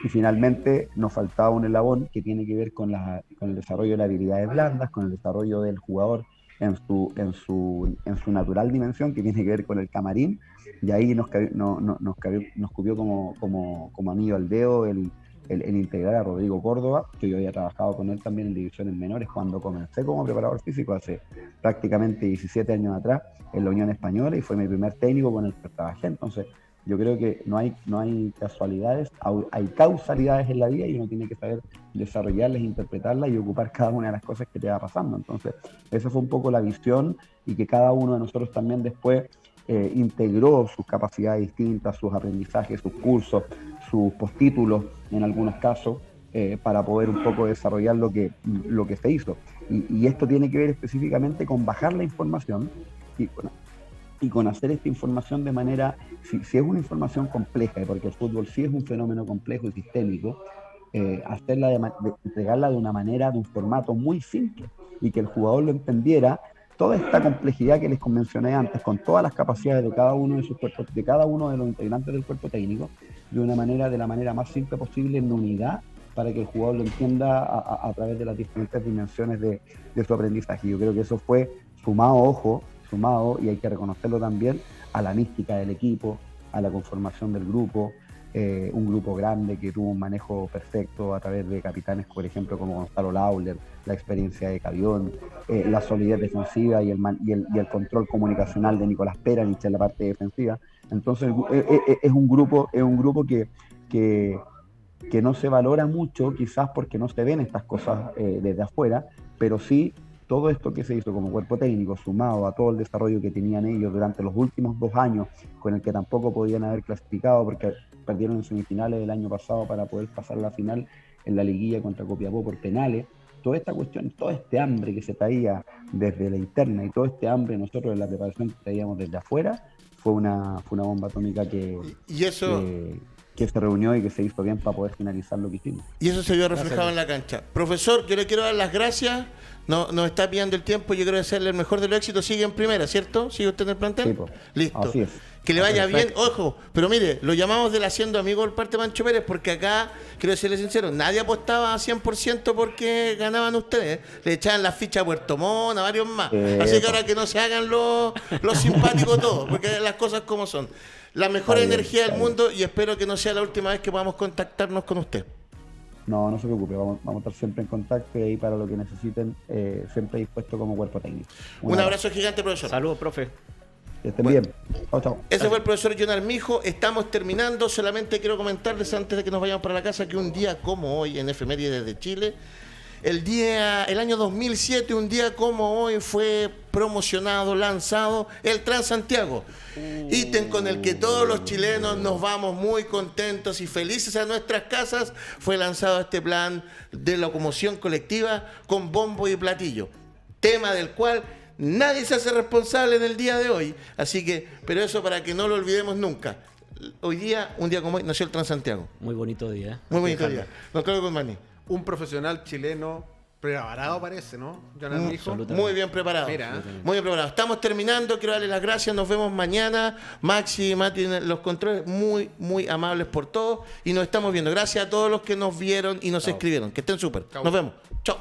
Y finalmente nos faltaba un eslabón que tiene que ver con el desarrollo de las habilidades blandas, con el desarrollo del jugador en su natural dimensión, que tiene que ver con el camarín, y ahí nos cubrió como anillo al dedo el integrar a Rodrigo Córdoba, que yo había trabajado con él también en divisiones menores cuando comencé como preparador físico hace prácticamente 17 años atrás en la Unión Española, y fue mi primer técnico con el que trabajé. Entonces yo creo que no hay casualidades, hay causalidades en la vida y uno tiene que saber desarrollarlas, interpretarlas y ocupar cada una de las cosas que te va pasando. Entonces esa fue un poco la visión, y que cada uno de nosotros también después integró sus capacidades distintas, sus aprendizajes, sus cursos, sus postítulos en algunos casos, para poder un poco desarrollar lo que se hizo. Y esto tiene que ver específicamente con bajar la información y con hacer esta información de manera, si es una información compleja, porque el fútbol sí es un fenómeno complejo y sistémico, entregarla de una manera, de un formato muy simple, y que el jugador lo entendiera, toda esta complejidad que les mencioné antes, con todas las capacidades de cada uno de sus cuerpos, de cada uno de los integrantes del cuerpo técnico, de la manera más simple posible, en unidad, para que el jugador lo entienda a través de las diferentes dimensiones de su aprendizaje. Yo creo que eso fue sumado, y hay que reconocerlo también, a la mística del equipo, a la conformación del grupo, un grupo grande que tuvo un manejo perfecto a través de capitanes, por ejemplo, como Gonzalo Lauler, la experiencia de Cavión, la solidez defensiva y el control comunicacional de Nicolás Peranich en la parte defensiva. Entonces es un grupo que no se valora mucho, quizás porque no se ven estas cosas desde afuera, pero sí todo esto que se hizo como cuerpo técnico, sumado a todo el desarrollo que tenían ellos durante los últimos 2 años, con el que tampoco podían haber clasificado porque perdieron en semifinales del año pasado para poder pasar la final en la liguilla contra Copiapó por penales. Toda esta cuestión, todo este hambre que se traía desde la interna y todo este hambre nosotros en la preparación que traíamos desde afuera, fue una bomba atómica que se reunió y que se hizo bien para poder finalizar lo que hicimos. Y eso se vio reflejado en la cancha. Profesor, yo le quiero dar las gracias. Nos está pillando el tiempo. Yo quiero desearle el mejor de los éxitos. Sigue en primera, ¿cierto? ¿Sigue usted en el plantel? Sí, pues. Listo. Así es. Que le vaya bien. Ojo, pero mire, lo llamamos del Haciendo Amigos por parte de Pancho Pérez, porque acá, quiero serle sincero, nadie apostaba a 100% porque ganaban ustedes. Le echaban las fichas a Puerto Montt, a varios más. Así que ahora que no se hagan los simpáticos todos, porque las cosas como son. La mejor energía del mundo, y espero que no sea la última vez que podamos contactarnos con usted. No se preocupe, vamos a estar siempre en contacto y ahí para lo que necesiten, siempre dispuesto como cuerpo técnico. Un abrazo gigante, profesor. Saludos, profe. Que estén bien. Chao. Ese fue el profesor John Armijo. Estamos terminando. Solamente quiero comentarles antes de que nos vayamos para la casa que un día como hoy en Efemérides de Chile, el año 2007, un día como hoy, fue promocionado, lanzado el Transantiago. Ítem con el que todos los chilenos nos vamos muy contentos y felices a nuestras casas. Fue lanzado este plan de locomoción colectiva con bombo y platillo. Tema del cual nadie se hace responsable en el día de hoy. Así que, pero eso para que no lo olvidemos nunca. Hoy día, un día como hoy, nació el Transantiago. Muy bonito día. Muy bonito día. Don Claudio Guzmán. Un profesional chileno preparado parece, ¿no? Jonan Mijo. Muy bien preparado. Mira. Muy bien preparado. Estamos terminando. Quiero darles las gracias. Nos vemos mañana. Maxi y Mati en los controles. Muy, muy amables por todo. Y nos estamos viendo. Gracias a todos los que nos vieron y nos escribieron. Que estén súper. Nos vemos. Chao.